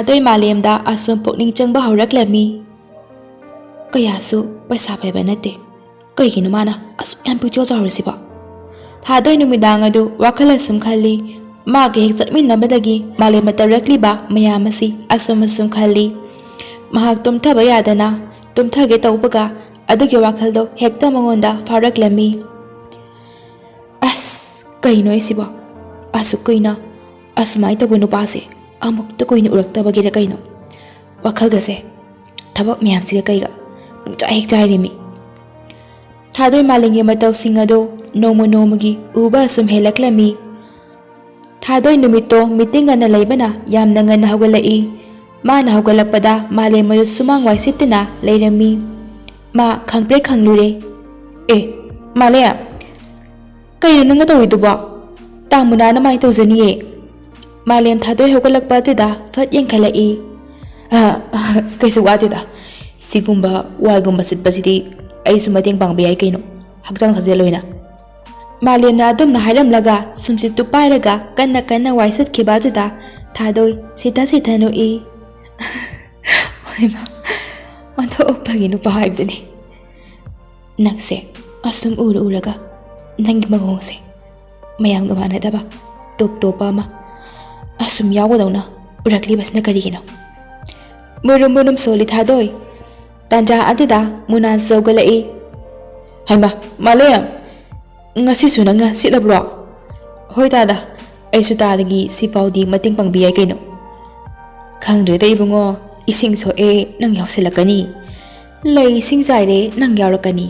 ꯊꯥꯗꯣꯏ ꯃꯥꯂꯦꯝꯗ ꯑꯁꯨꯝ ꯄꯨꯛꯅꯤꯡ ꯆꯪꯕ ꯍꯧꯔꯛꯂꯝꯃꯤ꯫ ꯀꯌꯥꯁꯨ ꯄꯩꯁꯥ ꯄꯥꯏꯕ ꯅꯠꯇꯦ, ꯀꯩꯒꯤꯅꯣ ꯃꯥꯅ ꯑꯁꯨꯛ ꯌꯥꯝ ꯄꯨꯛꯆꯦꯜ ꯆꯥꯎꯔꯤꯁꯤꯕꯣ? ꯊꯥꯗꯣꯏ ꯅꯨꯃꯤꯗꯥꯡ ꯑꯗꯨ ꯋꯥꯈꯜ ꯑꯁꯨꯝ ꯈꯜꯂꯤ꯫ ꯃꯥꯒ ꯍꯦꯛ ꯆꯠꯃꯤꯟꯅꯕꯗꯒꯤ ꯃꯥꯂꯦꯝꯗ ꯇꯧꯔꯛꯂꯤꯕ ꯃꯌꯥꯝ ꯑꯁꯤ ꯑꯁꯨꯝ ꯈꯜꯂꯤ꯫ ꯃꯍꯥꯛ ꯇꯨꯝꯊꯕ ꯌꯥꯗꯅ ꯇꯨꯝꯊꯒꯦ ꯇꯧꯕꯒ ꯑꯗꯨꯒꯤ ꯋꯥꯈꯜꯗꯣ ꯍꯦꯛꯇ ꯃꯉꯣꯟꯗ ꯐꯥꯎꯔꯛꯂꯝꯃꯤ꯫ ꯑꯁ ꯀꯩꯅꯣ ꯑꯩꯁꯤꯕꯣ? ꯑꯁꯨꯛ ꯀꯨꯏꯅ ꯑꯁꯨꯃꯥꯏꯅ ꯇꯧꯕ ꯅꯨꯄꯥꯁꯦ ꯑꯃꯨꯛꯇ ꯀꯨꯏꯅ ꯎꯔꯛꯇꯕꯒꯤꯔ ꯀꯩꯅꯣ? ꯋꯥꯈꯜꯒꯁꯦ ꯊꯕꯛ ꯃꯌꯥꯝꯁꯤꯒ ꯀꯩꯒ ꯄꯨꯡꯆꯥꯏ ꯍꯦꯛ ꯆꯥꯏꯔꯤꯃꯤ꯫ ꯊꯥꯗꯣꯏ ꯃꯥꯂꯦꯝꯒꯤ ꯃꯇꯧꯁꯤꯡ ꯑꯗꯨ ꯅꯣꯡꯃ ꯅꯣꯡꯃꯒꯤ ꯎꯕ ꯑꯁꯨꯝ ꯍꯦꯜꯂꯛꯂꯝꯃꯤ꯫ ꯊꯥꯗꯣꯏ ꯅꯨꯃꯤꯠꯇꯣ ꯃꯤꯇꯤꯡ ꯉꯟꯅ ꯂꯩꯕꯅ ꯌꯥꯝꯅ ꯉꯟꯅ ꯍꯧꯒꯠꯂꯛꯏ꯫ ꯃꯥꯅ ꯍꯧꯒꯠꯂꯛꯄꯗ ꯃꯥꯂꯦꯝ ꯑꯗꯨ ꯁꯨꯃꯥꯡ ꯋꯥꯏ ꯁꯤꯠꯇꯨꯅ ꯂꯩꯔꯝꯃꯤ꯫ ꯃꯥ ꯈꯪꯄ꯭ꯔꯦꯛ ꯈꯪꯂꯨꯔꯦ꯫ ꯑꯦ ꯃꯥꯂꯦꯝ, ꯀꯩꯅꯣ ꯅꯪꯅ ꯇꯧꯔꯤꯗꯨꯕꯣ? ꯇꯥꯃꯨꯅꯥꯅ ꯃꯥꯏ ꯇꯧꯖꯅꯤꯌꯦ꯫ ꯃꯥꯂꯦꯝ ꯊꯥꯗꯣꯏ ꯍꯧꯒꯠꯂꯛꯄ ꯑꯗꯨꯗ ꯐꯠ ꯌꯦꯡꯈꯠꯂꯛꯏ꯫ ꯀꯩꯁꯨ ꯋꯥꯗꯦꯗ, ꯁꯤꯒꯨꯝꯕ ꯋꯥꯏꯒꯨꯝꯕ ꯁꯤꯠꯄꯁꯤꯗꯤ ꯑꯩꯁꯨ ꯃꯇꯦꯡ ꯄꯥꯡꯕ ꯌꯥꯏ ꯀꯩꯅꯣ, ꯍꯛꯆꯥꯡ ꯁꯥꯖꯦꯜ ꯑꯣꯏꯅ꯫ ꯃꯥꯂꯦꯝꯅ ꯑꯗꯨꯝꯅ ꯍꯥꯏꯔꯝꯂꯒ ꯁꯨꯝꯆꯤꯠꯇꯨ ꯄꯥꯏꯔꯒ ꯀꯟꯅ ꯋꯥꯏ ꯁꯤꯠꯈꯤꯕ ꯑꯗꯨꯗ ꯊꯥꯗꯣꯏ ꯁꯤꯊ ꯅꯣꯛꯏ꯫ ꯍꯣꯏꯃ, ꯑꯣꯟꯊꯣꯛꯄꯒꯤ ꯅꯨꯄꯥ ꯍꯥꯏꯕꯗꯨꯅꯤ꯫ ꯅꯪꯁꯦ ꯑꯁꯨꯝ ꯎꯔꯒ ꯅꯪꯒꯤ ꯃꯑꯣꯡꯁꯦ ꯃꯌꯥꯝꯒ ꯃꯥꯟꯅꯗꯕ ꯇꯣꯞ ꯇꯣꯞꯄ ꯑꯃ ꯑꯁꯨꯝ ꯌꯥꯎꯒꯗꯧꯅ ꯎꯔꯛꯂꯤꯕꯁꯤꯅ ꯀꯔꯤꯒꯤꯅꯣ? ꯃꯨꯔꯨꯝ ꯁꯣꯜꯂꯤ ꯊꯥꯗꯣꯏ꯫ ꯇꯥꯟꯖꯥ ꯑꯗꯨꯗ ꯃꯨꯅꯥꯁꯨ ꯆꯧꯒꯠꯂꯛꯏ꯫ ꯍꯩꯃ ꯃꯥꯂꯦꯝ, ꯉꯁꯤꯁꯨ ꯅꯪꯅ ꯁꯤꯠꯂꯕ꯭ꯔꯣ? ꯍꯣꯏ ꯇꯥꯗ, ꯑꯩꯁꯨ ꯇꯥꯗꯒꯤ ꯁꯤꯐꯥꯎꯗꯤ ꯃꯇꯦꯡ ꯄꯥꯡꯕꯤ ꯌꯥꯏ ꯀꯩꯅꯣ꯫ ꯈꯪꯗ꯭ꯔꯦꯗ ꯏꯕꯨꯡꯉꯣ, ꯏꯁꯤꯡ ꯁꯣꯛꯑꯦ ꯅꯪ ꯌꯥꯎꯁꯤꯜꯂꯛꯀꯅꯤ, ꯂꯩ ꯏꯁꯤꯡ ꯆꯥꯏꯔꯦ ꯅꯪ ꯌꯥꯎꯔꯛꯀꯅꯤ,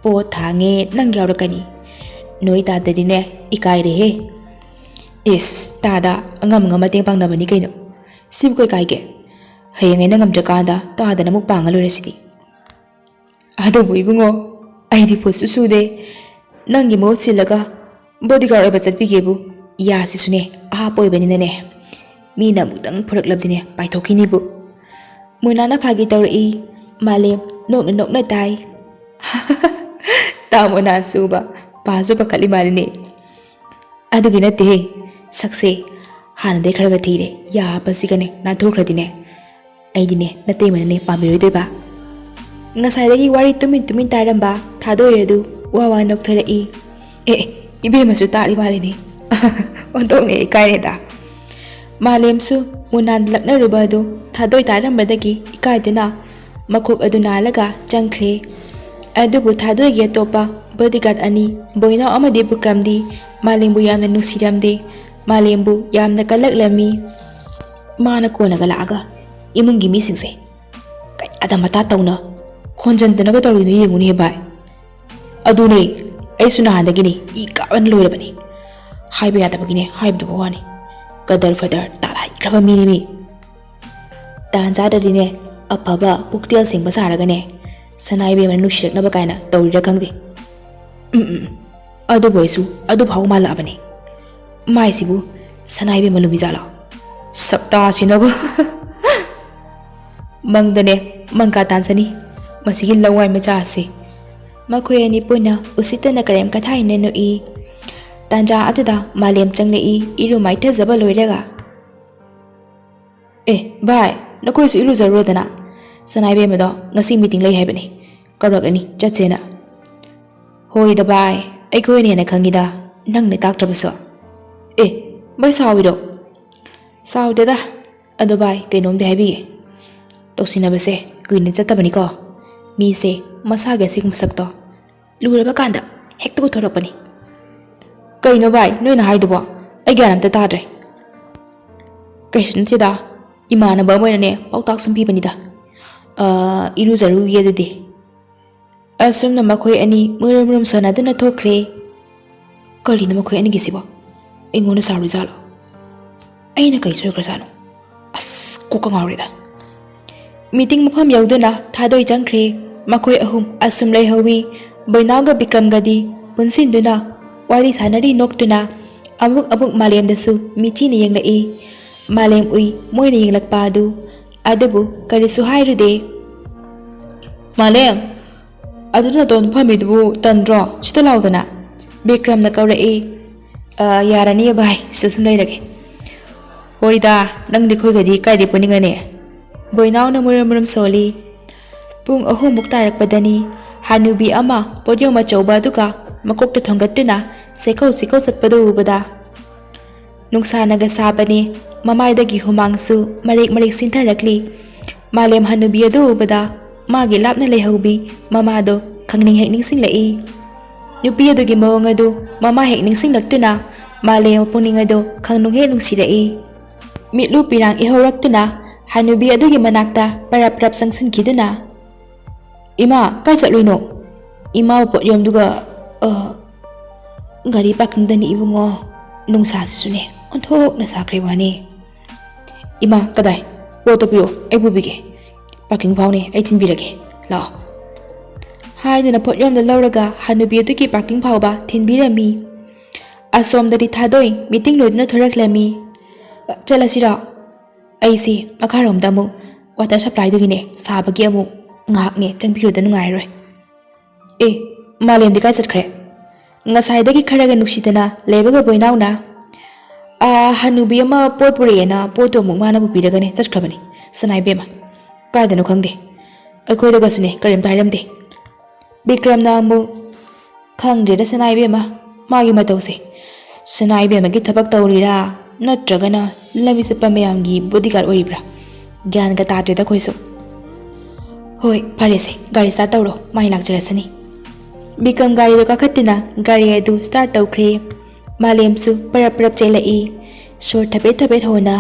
ꯄꯣꯠ ꯊꯥꯡꯉꯦ ꯅꯪ ꯌꯥꯎꯔꯛꯀꯅꯤ꯫ ꯅꯣꯏ ꯇꯥꯗꯗꯤꯅꯦ ꯏꯀꯥꯏꯔꯦꯍꯦ꯫ ꯏꯁ ꯇꯥꯗ ꯑꯉꯝ ꯃꯇꯦꯡ ꯄꯥꯡꯅꯕꯅꯤ ꯀꯩꯅꯣ, ꯁꯤꯕꯨ ꯀꯩ ꯀꯥꯏꯒꯦ? ꯍꯌꯦꯡ ꯑꯩꯅ ꯉꯝꯗ꯭ꯔꯀꯥꯟꯗ ꯇꯥꯗꯅ ꯑꯃꯨꯛ ꯄꯥꯡꯉ ꯂꯣꯏꯔꯁꯤꯗꯤ꯫ ꯑꯗꯨꯕꯨ ꯏꯕꯨꯡꯉꯣ, ꯑꯩꯗꯤ ꯄꯣꯠꯁꯨ ꯁꯨꯗꯦ, ꯅꯪꯒꯤ ꯃꯍꯨꯠ ꯁꯤꯜꯂꯒ ꯕꯣꯗꯤꯒꯥꯔꯗ ꯑꯣꯏꯕ ꯆꯠꯄꯤꯒꯦꯕꯨ? ꯌꯥꯁꯤꯁꯨꯅꯦ ꯑꯍꯥꯞꯄ ꯑꯣꯏꯕꯅꯤꯅꯅꯦ, ꯃꯤꯅ ꯑꯃꯨꯛꯇꯪ ꯐꯨꯔꯛꯂꯕꯗꯤꯅꯦ ꯄꯥꯏꯊꯣꯛꯈꯤꯅꯤꯕꯨ꯫ ꯃꯨꯅꯥꯅ ꯐꯥꯒꯤ ꯇꯧꯔꯛꯏ꯫ ꯃꯥꯂꯦꯝ ꯅꯣꯛꯅ ꯇꯥꯏ꯫ ꯇꯥꯃꯣꯅ ꯁꯨꯕ ꯄꯥꯁꯨ ꯄꯥꯈꯠꯂꯤ ꯃꯥꯜꯂꯤꯅꯦ꯫ ꯑꯗꯨꯒꯤ ꯅꯠꯇꯦꯍꯦ, ꯁꯛꯁꯦ ꯍꯥꯟꯅꯗꯩ ꯈꯔꯒ ꯊꯤꯔꯦ, ꯌꯥ ꯍꯥꯞꯄꯁꯤꯒꯅꯦ ꯅꯥꯟꯊꯣꯛꯈ꯭ꯔꯗꯤꯅꯦ ꯑꯩꯗꯤꯅꯦ ꯅꯇꯩꯃꯅꯅꯦ ꯄꯥꯝꯕꯤꯔꯣꯏꯗꯣꯏꯕ꯫ ꯉꯁꯥꯏꯗꯒꯤ ꯋꯥꯔꯤ ꯇꯨꯃꯤꯟ ꯇꯥꯔꯝꯕ ꯊꯥꯗꯣꯏ ꯑꯗꯨ ꯋꯥ ꯅꯣꯛꯊꯔꯛꯏ꯫ ꯑꯦ ꯏꯕꯦꯝꯃꯁꯨ ꯇꯥꯔꯤ ꯃꯥꯜꯂꯤꯅꯤ꯫ ꯑꯣꯟꯊꯣꯛꯅ ꯏꯀꯥꯏꯔꯦꯗ꯫ ꯃꯥꯂꯦꯝꯁꯨ ꯃꯨꯅꯥꯟ ꯂꯛꯅꯔꯨꯕ ꯑꯗꯨ ꯊꯥꯗꯣꯏ ꯇꯥꯔꯝꯕꯗꯒꯤ ꯏꯀꯥꯏꯗꯨꯅ ꯃꯈꯣꯛ ꯑꯗꯨ ꯅꯥꯜꯂꯒ ꯆꯪꯈ꯭ꯔꯦ꯫ ꯑꯗꯨꯕꯨ ꯊꯥꯗꯣꯏꯒꯤ ꯑꯇꯣꯞꯄ ꯕꯣꯗꯤꯒꯥꯔꯗ ꯑꯅꯤ, ꯕꯣꯏꯅꯥꯎ ꯑꯃꯗꯤ ꯕꯨꯀ꯭ꯔꯝꯗꯤ ꯃꯥꯂꯦꯝꯕꯨ ꯌꯥꯝꯅ ꯅꯨꯡꯁꯤꯔꯝꯗꯦ, ꯃꯥꯂꯦꯝꯕꯨ ꯌꯥꯝꯅ ꯀꯜꯂꯛꯂꯝꯃꯤ꯫ ꯃꯥꯅ ꯀꯣꯟꯅꯒ ꯂꯥꯛꯑꯒ ꯏꯃꯨꯡꯒꯤ ꯃꯤꯁꯤꯡꯁꯦ ꯀꯌꯥꯗ ꯃꯇꯥ ꯇꯧꯅ ꯈꯣꯟꯖꯟꯗꯅꯒ ꯇꯧꯔꯤꯅꯣ ꯌꯦꯡꯉꯨꯅꯦ ꯚꯥꯏ꯫ ꯑꯗꯨꯅꯦ ꯑꯩꯁꯨ ꯅꯍꯥꯟꯗꯒꯤꯅꯦ ꯏ ꯀꯥꯕꯅ ꯂꯣꯏꯔꯕꯅꯤ, ꯍꯥꯏꯕ ꯌꯥꯗꯕꯒꯤꯅꯦ ꯍꯥꯏꯕꯗꯨꯕ ꯋꯥꯅꯤ, ꯀꯗꯔ ꯐꯗꯔ ꯇꯥꯜꯍꯩꯈ꯭ꯔꯕ ꯃꯤꯅꯤ ꯃꯤ꯫ ꯇꯥꯟ ꯆꯥꯗ꯭ꯔꯗꯤꯅꯦ ꯑꯐꯕ ꯄꯨꯛꯆꯦꯜ ꯁꯦꯡꯕ ꯁꯥꯔꯒꯅꯦ ꯁꯅꯥꯏꯕꯦꯝꯃꯅ ꯅꯨꯡꯁꯤꯔꯛꯅꯕ ꯀꯥꯏꯅ ꯇꯧꯔꯤꯔꯥ ꯈꯪꯗꯦ꯫ ꯑꯗꯨꯕꯨ ꯑꯩꯁꯨ ꯑꯗꯨꯐꯥꯎ ꯃꯥꯜꯂꯛꯑꯕꯅꯤ, ꯃꯥꯏꯁꯤꯕꯨ ꯁꯅꯥꯏꯕꯦꯝꯃ ꯂꯨꯕꯤꯖꯥꯠꯂꯣ? ꯁꯛꯇꯥꯁꯤꯅꯕꯨ꯫ ꯃꯪꯗꯅꯦ ꯃꯪꯀꯥ ꯇꯥꯟꯁꯅꯤ ꯃꯁꯤꯒꯤ ꯂꯋꯥꯏ ꯃꯆꯥ ꯑꯁꯤ꯫ ꯃꯈꯣꯏ ꯑꯅꯤ ꯄꯨꯟꯅ ꯎꯁꯤꯠꯇꯅ ꯀꯔꯦꯝ ꯀꯊꯥꯏꯅ ꯅꯣꯛꯏ꯫ ꯇꯥꯟꯖꯥ ꯑꯗꯨꯗ ꯃꯥꯂꯦꯝ ꯆꯪꯂꯛꯏ ꯏꯔꯨ ꯃꯥꯏꯊꯖꯕ ꯂꯣꯏꯔꯒ꯫ ꯑꯦ ꯚꯥꯏ, ꯅꯈꯣꯏꯁꯨ ꯏꯔꯨꯖꯔꯨꯔꯣꯗꯅ, ꯁꯅꯥꯏꯕꯦꯝꯃꯗꯣ ꯉꯁꯤ ꯃꯤꯇꯤꯡ ꯂꯩ ꯍꯥꯏꯕꯅꯤ, ꯀꯧꯔꯛꯂꯅꯤ ꯆꯠꯁꯦꯅ꯫ ꯍꯣꯏꯗ ꯚꯥꯏ, ꯑꯩꯈꯣꯏꯅ ꯍꯦꯟꯅ ꯈꯪꯉꯤꯗ, ꯅꯪꯅ ꯇꯥꯛꯇ꯭ꯔꯕꯁꯨ꯫ ꯑꯦ ꯚꯥꯏ ꯁꯥꯎꯏꯔꯣ? ꯁꯥꯎꯗꯦꯗ, ꯑꯗꯣ ꯚꯥꯏ ꯀꯩꯅꯣꯝꯗꯤ ꯍꯥꯏꯕꯤꯒꯦ, ꯇꯧꯁꯤꯟꯅꯕꯁꯦ ꯀꯨꯏꯅ ꯆꯠꯇꯕꯅꯤꯀꯣ, ꯃꯤꯁꯦ ꯃꯁꯥꯒꯤ ꯑꯁꯦꯡꯕ ꯃꯁꯛꯇꯣ ꯂꯨꯔꯕ ꯀꯥꯟꯗ ꯍꯦꯛꯇ ꯎꯊꯣꯔꯛꯄꯅꯤ꯫ ꯀꯩꯅꯣ ꯚꯥꯏ ꯅꯣꯏꯅ ꯍꯥꯏꯗꯨꯕꯣ? ꯑꯩ ꯒ꯭ꯌꯥꯟ ꯑꯝꯇ ꯇꯥꯗ꯭ꯔꯦ꯫ ꯀꯩꯁꯨ ꯅꯠꯇꯦꯗ, ꯏꯃꯥꯟꯅꯕ ꯑꯃ ꯑꯣꯏꯅꯅꯦ ꯄꯥꯎꯇꯥꯛ ꯁꯨꯝ ꯄꯤꯕꯅꯤꯗ꯫ ꯏꯔꯨꯖꯔꯨꯒꯦ ꯑꯗꯨꯗꯤ꯫ ꯑꯁꯨꯝꯅ ꯃꯈꯣꯏ ꯑꯅꯤ ꯃꯨꯔꯨꯝ ꯁꯥꯟꯅꯗꯨꯅ ꯊꯣꯛꯈ꯭ꯔꯦ꯫ ꯀꯔꯤꯅꯣ ꯃꯈꯣꯏ ꯑꯅꯤꯒꯤꯁꯤꯕꯣ? ꯑꯩꯉꯣꯟꯗ ꯁꯥꯎꯔꯤꯖꯥꯠꯂꯣ? ꯑꯩꯅ ꯀꯩ ꯁꯣꯏꯈ꯭ꯔꯖꯥꯠꯅꯣ? ꯑꯁ ꯀꯣꯛꯀ ꯉꯥꯎꯔꯦꯗ꯫ ꯃꯤꯇꯤꯡ ꯃꯐꯝ ꯌꯧꯗꯨꯅ ꯊꯥꯗꯣꯏ ꯆꯪꯈ꯭ꯔꯦ꯫ ꯃꯈꯣꯏ ꯑꯍꯨꯝ ꯑꯁꯨꯝ ꯂꯩꯍꯧꯏ꯫ ꯕꯣꯏꯅꯥꯎꯒ ꯕꯤꯀ꯭ꯔꯝꯒꯗꯤ ꯄꯨꯟꯁꯤꯟꯗꯨꯅ ꯋꯥꯔꯤ ꯁꯥꯟꯅꯔꯤ ꯅꯣꯛꯇꯨꯅ꯫ ꯑꯃꯨꯛ ꯃꯥꯂꯦꯝꯗꯁꯨ ꯃꯤꯆꯤꯅ ꯌꯦꯡꯂꯛꯏ꯫ ꯃꯥꯂꯦꯝ ꯎꯏ ꯃꯣꯏꯅ ꯌꯦꯡꯂꯛꯄ ꯑꯗꯨ, ꯑꯗꯨꯕꯨ ꯀꯔꯤꯁꯨ ꯍꯥꯏꯔꯨꯗꯦ꯫ ꯃꯥꯂꯦꯝ, ꯑꯗꯨꯅ ꯅꯇꯣꯟ ꯐꯝꯃꯤꯗꯨꯕꯨ ꯇꯟꯗ꯭ꯔꯣ? ꯁꯤꯗ Hoida nangdi khoigadi kaidi puningane boinauna muram soli pung ahumuk tarakpadani hanubi ama podyoma chauba duka makokta thongattuna sekau satpadu ubada nungsa naga sabani mamaidagi humangsu marik sintharakli malem hanubi adu ubada magi lapna leihaubi mamado khangning hek ningsinglai nupi adugi mawang adu mama hek ningsinglaktuna malem puning adu khangnung he nungsirai mitlu pirang ihawraktuna hanubi adugi manakta parap sangsinkiduna ima kai chatluino ima podyom duga gari parking dani ibungo nungsa sisune onthok na sakre wani ima kadai roto piro ai bubige parking phawne ai thinbirage la haidina podyom da lawraga hanubi adugi parking phawba thinbirami asom dari thadoi meeting loidna thoraklami chalasira aisi makarom damu water supply dugine sabagi amu ngakne changbiroda nungairoi malem di kai chatkre ngasaidagi kharaga nuksidana lebaga boinauna hanubi ama potpurena poto mukmana bu piragane chatkhabani sanai bema kaidano khangde akoidaga sune karim tairamde bikramna amu khangde da sanai bema magi matause sanai bema gi thabak tawrira natragana lami sepa mayamgi bodyguard oribra gyan ga tade da khoiso hoi phare se gari start tawro mai lakjarasani bikram gari do kakhatina gari adu start tawkhre malem su parap chelai shor thabe hona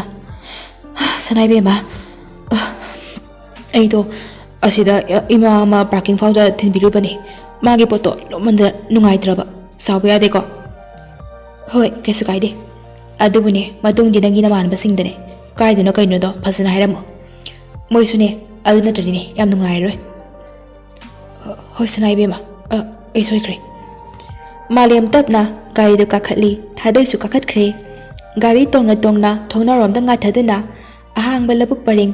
sanai bema aido asida ima ma parking fauda thinbiru bani magi poto lomanda nungaitraba sabu yade ko hoi kesu kaide adubune matungdi nangi namanbasingdane kaidano kainodo phasana hairamu moisune adu natrine yam nungairoi hoi sanai bema ai soikre malem tapna gari do kakhatli thadoi su kakhatkre gari tongna thongna romda nga thaduna ahang balabuk pareng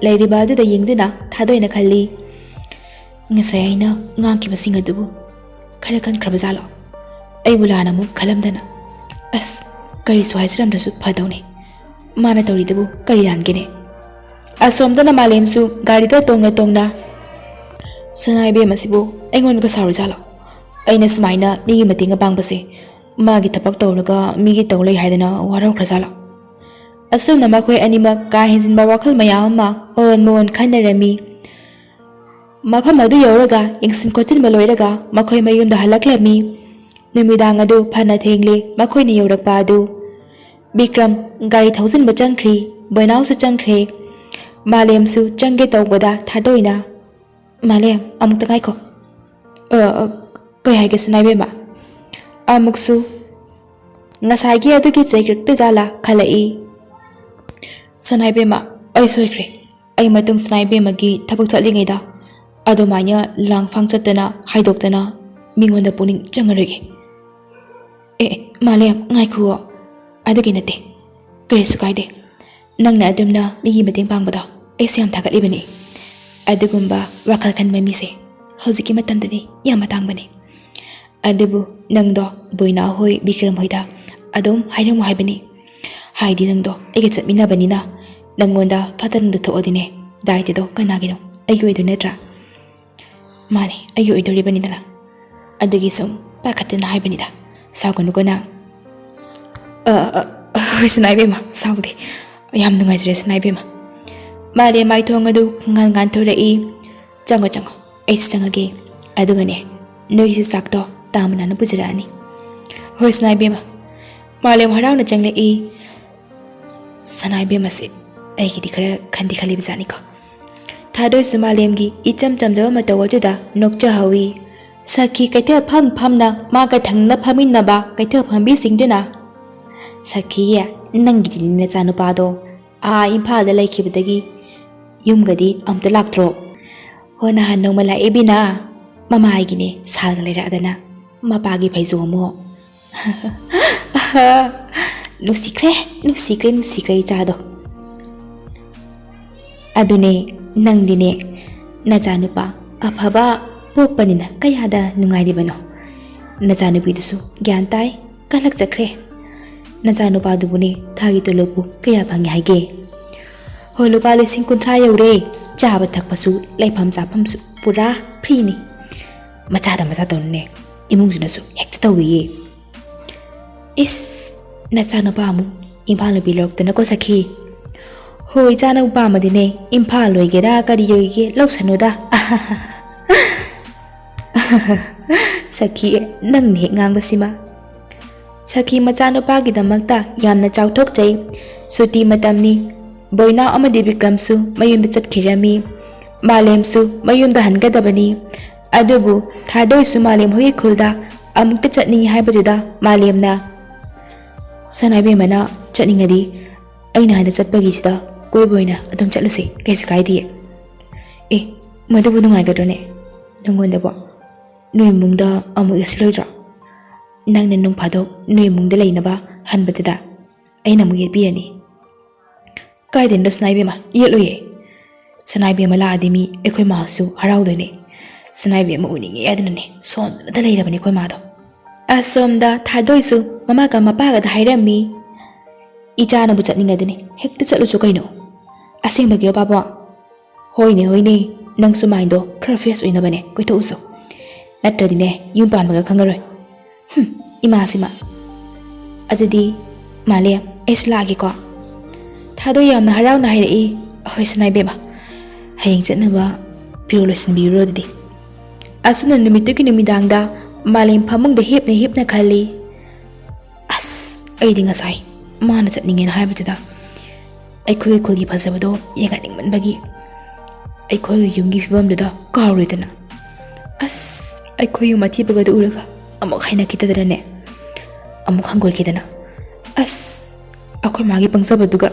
leiriba adu da yingduna thadoina khalli ngasai aina ngaki basing adubu khara kan khrabajalo ai bulana mu khalamdana as kari suhaisiram dasu phadone mana tawri debu kari rangene asomdana malem su gari da tongna sanai be masibu engon ga saru jalo aina sumaina migi matinga bangbase magi tapak tawraga migi tawlai haidana warau khrazala asumna makhoi anima ka hinjin ba wakhal mayam ma mon khanarami mafam adu yoraga ingsin kochin baloiraga makhoi mayum da halaklami numidang adu phana thengle makhoi ni yorakpa adu bikram gari thousand ba changkhri boinau su changkhre malem su changge tawbada thadoina malem amuk ta kai ko kai hai ge sanai be ma amuk su ngasai gi adu ki chekrik te jala khalai sanai be ma ai soikre ai matung sanai be ma gi thabak chatlingai da adu manya lang phang chatana haidoktana mingonda puning changarege malem ngai khuo adagi nate kare kaide nangna adumna migi mateng pangbada ai siam thagalibani adugumba wakal kan mami se hojiki matamdani yama tangbani adubu nangdo boina hoi bikram hoida adum hairamu haibani haidi nangdo ege chatmina banina nangonda fatang da thoodine daite do kanagino aigi oidu netra mani aigi oidu ribani dala adugi sum pakatna haibani da sauganu kona sanai bema saudi yam nungai jre sanai bema male mai thong adu ngan thorai chango ai changage adugane noi su sakto tamna na bujrani hoi sanai bema male harau na changle sanai bema se ai gi dikhara khandi khali bijani ko thadoi su malem gi icham chamjawa matawajuda nokcha hawi sakhi kaitha phamna ma ka thangna phamin na ba kaitha phambi singdena sakhiya nangi dilina chanu pado imphal da laikhibadagi yumgadi amta laktro hona han nomala ebina mama aigine salga lera adana mapagi phaizomo nusikre chado adune nangdine nachanupa afaba pokpanina kayada nungairibano nachanupi dusu gyan tai kalak chakre ꯅꯆꯥꯅꯨꯄꯥꯗꯨꯕꯨꯅꯦ ꯊꯥꯒꯤ ꯇꯣꯂꯣꯞꯄꯨ ꯀꯌꯥ ꯐꯪꯉꯦ ꯍꯥꯏꯒꯦ? ꯍꯣꯏ ꯂꯨꯄꯥ 30,000 ꯌꯧꯔꯦ꯫ ꯆꯥꯕ ꯊꯛꯄꯁꯨ ꯂꯩꯐꯝ ꯆꯥꯐꯝꯁꯨ ꯄꯨꯔꯥ ꯐ꯭ꯔꯤꯅꯤ꯫ ꯃꯆꯥꯗ ꯃꯆꯥꯗꯧꯅꯅꯦ ꯏꯃꯨꯡꯁꯤꯅꯁꯨ ꯍꯦꯛꯇ ꯇꯧꯏꯌꯦ꯫ ꯏꯁ ꯅꯆꯥꯅꯨꯄꯥ ꯑꯃꯨꯛ ꯏꯝꯐꯥꯜ ꯅꯨꯄꯤ ꯂꯧꯔꯛꯇꯅꯀꯣ ꯁꯈꯤ꯫ ꯍꯣꯏ ꯏꯆꯥꯅꯨꯄꯥ ꯑꯃꯗꯤꯅꯦ ꯏꯝꯐꯥꯜ ꯑꯣꯏꯒꯦꯔꯥ ꯀꯔꯤ ꯑꯣꯏꯒꯦ ꯂꯧꯁꯅꯨꯗ꯫ ꯁꯈꯤ ꯅꯪꯅ ꯍꯦꯛ ꯉꯥꯡꯕꯁꯤꯃ꯫ ꯁꯈꯤ ꯃꯆꯥꯅꯨꯄꯥꯒꯤꯗꯃꯛꯇ ꯌꯥꯝꯅ ꯆꯥꯎꯊꯣꯛꯆꯩ꯫ ꯁꯨꯇꯤ ꯃꯇꯝꯅꯤ꯫ ꯕꯣꯏꯅꯥꯎ ꯑꯃꯗꯤ ꯕꯤꯀ꯭ꯔꯝꯁꯨ ꯃꯌꯨꯝꯗ ꯆꯠꯈꯤꯔꯝꯃꯤ꯫ ꯃꯥꯂꯦꯝꯁꯨ ꯃꯌꯨꯝꯗ ꯍꯟꯒꯗꯕꯅꯤ꯫ ꯑꯗꯨꯕꯨ ꯊꯥꯗꯣꯏꯁꯨ ꯃꯥꯂꯦꯝ ꯍꯣꯏꯒꯤ ꯈꯨꯜꯗ ꯑꯃꯨꯛꯇ ꯆꯠꯅꯤꯡꯉꯤ ꯍꯥꯏꯕꯗꯨꯗ ꯃꯥꯂꯦꯝꯅ ꯁꯅꯥꯏꯕꯦꯝꯃꯅ ꯆꯠꯅꯤꯡꯉꯗꯤ ꯑꯩꯅ ꯍꯥꯟꯅ ꯆꯠꯄꯒꯤꯁꯤꯗ ꯀꯣꯏꯕ ꯑꯣꯏꯅ ꯑꯗꯨꯝ ꯆꯠꯂꯨꯁꯤ ꯀꯩꯁꯨ ꯀꯥꯏꯗꯦ꯫ ꯑꯦ ꯃꯗꯨꯕꯨ ꯅꯨꯡꯉꯥꯏꯒꯗ꯭ꯔꯣꯅꯦ ꯅꯪꯉꯣꯟꯗꯕꯣ? ꯅꯣꯏ ꯏꯃꯨꯡꯗ ꯑꯃꯨꯛ ꯌꯦꯠꯁꯤꯜꯂꯣꯏꯗ꯭ꯔꯣ? ꯅꯪꯅ ꯅꯣꯡ ꯐꯥꯗꯣꯛ ꯅꯣꯏ ꯏꯃꯨꯡꯗ ꯂꯩꯅꯕ ꯍꯟꯕꯗꯨꯗ ꯑꯩꯅ ꯑꯃꯨꯛ ꯌꯦꯠꯄꯤꯔꯅꯤ꯫ ꯀꯥꯏꯗꯩꯅꯣ ꯁꯅꯥꯏꯕꯦꯝꯃ ꯌꯦꯠꯂꯨꯌꯦ꯫ ꯁꯅꯥꯏꯕꯦꯝꯃ ꯂꯥꯛꯑꯗꯤ ꯃꯤ ꯑꯩꯈꯣꯏ ꯃꯥꯁꯨ ꯍꯔꯥꯎꯗꯣꯏꯅꯦ꯫ ꯁꯅꯥꯏꯕꯦꯝꯃ ꯎꯅꯤꯡꯉꯦ ꯍꯥꯏꯗꯅꯅꯦ ꯁꯣꯟꯗꯅꯇ ꯂꯩꯔꯕꯅꯤ ꯑꯩꯈꯣꯏ ꯃꯥꯗꯣ꯫ ꯑꯁꯣꯝꯗ ꯊꯥꯗꯣꯏꯁꯨ ꯃꯃꯥꯒ ꯃꯄꯥꯒꯗ ꯍꯥꯏꯔꯝꯃꯤ꯫ ꯏꯆꯥꯅꯕꯨ ꯆꯠꯅꯤꯡꯉꯗꯤꯅꯦ ꯍꯦꯛꯇ ꯆꯠꯂꯨꯁꯨ ꯀꯩꯅꯣ꯫ ꯑꯁꯦꯡꯕꯒꯤꯔꯣ ꯄꯥꯕꯨꯡ? ꯍꯣꯏꯅꯦ ꯍꯣꯏꯅꯦ ꯅꯪꯁꯨ ꯃꯥꯏꯟꯗꯣ ꯈꯔ ꯐ꯭ꯔꯦꯁ ꯑꯣꯏꯅꯕꯅꯦ ꯀꯣꯏꯊꯣꯛꯎꯁꯨ꯫ ꯅꯠꯇ꯭ꯔꯗꯤꯅꯦ ꯌꯨꯝ ꯄꯥꯟꯕꯒ ꯈꯪꯉꯔꯣꯏ꯫ ꯏꯃꯥꯁꯤꯃ꯫ ꯑꯗꯨꯗꯤ ꯃꯥꯂꯦꯝ ꯑꯩꯁꯨ ꯂꯥꯛꯑꯒꯦꯀꯣ꯫ ꯊꯥꯗꯣꯏ ꯌꯥꯝꯅ ꯍꯔꯥꯎꯅ ꯍꯥꯏꯔꯛꯏ꯫ ꯍꯣꯏ ꯁꯅꯥꯏꯕꯦꯝꯃ ꯍꯌꯦꯡ ꯆꯠꯅꯕ ꯐꯤꯔꯣꯜ ꯂꯣꯏꯁꯤꯟꯕꯤꯔꯨꯔꯣ ꯑꯗꯨꯗꯤ꯫ ꯑꯁꯨꯝꯅ ꯅꯨꯃꯤꯠꯇꯨꯒꯤ ꯅꯨꯃꯤꯗꯥꯡꯗ ꯃꯥꯂꯦꯝ ꯐꯃꯨꯡꯗ ꯍꯤꯞꯅ ꯍꯤꯞꯅ ꯈꯜꯂꯤ꯫ ꯑꯁ ꯑꯩꯗꯤ ꯉꯁꯥꯏ ꯃꯥꯅ ꯆꯠꯅꯤꯡꯉꯦꯅ ꯍꯥꯏꯕꯗꯨꯗ ꯑꯩꯈꯣꯏꯒꯤ ꯈꯨꯜꯒꯤ ꯐꯖꯕꯗꯣ ꯌꯦꯡꯍꯟꯅꯤꯡꯃꯟꯕꯒꯤ ꯑꯩꯈꯣꯏꯒꯤ ꯌꯨꯝꯒꯤ ꯐꯤꯕꯝꯗꯨꯗ ꯀꯥꯎꯔꯣꯏꯗꯅ꯫ ꯑꯁ ꯑꯩꯈꯣꯏ ꯌꯨꯝ ꯑꯊꯤꯕꯒꯗꯨ ꯎꯔꯒ ꯑꯃꯨꯛ ꯍꯩꯅꯈꯤꯗꯗꯅꯅꯦ ꯑꯃꯨꯛ ꯍꯪꯒꯣꯏꯈꯤꯗꯅ ꯑꯁ ꯑꯩꯈꯣꯏ ꯃꯥꯒꯤ ꯄꯪꯖꯕꯗꯨꯒ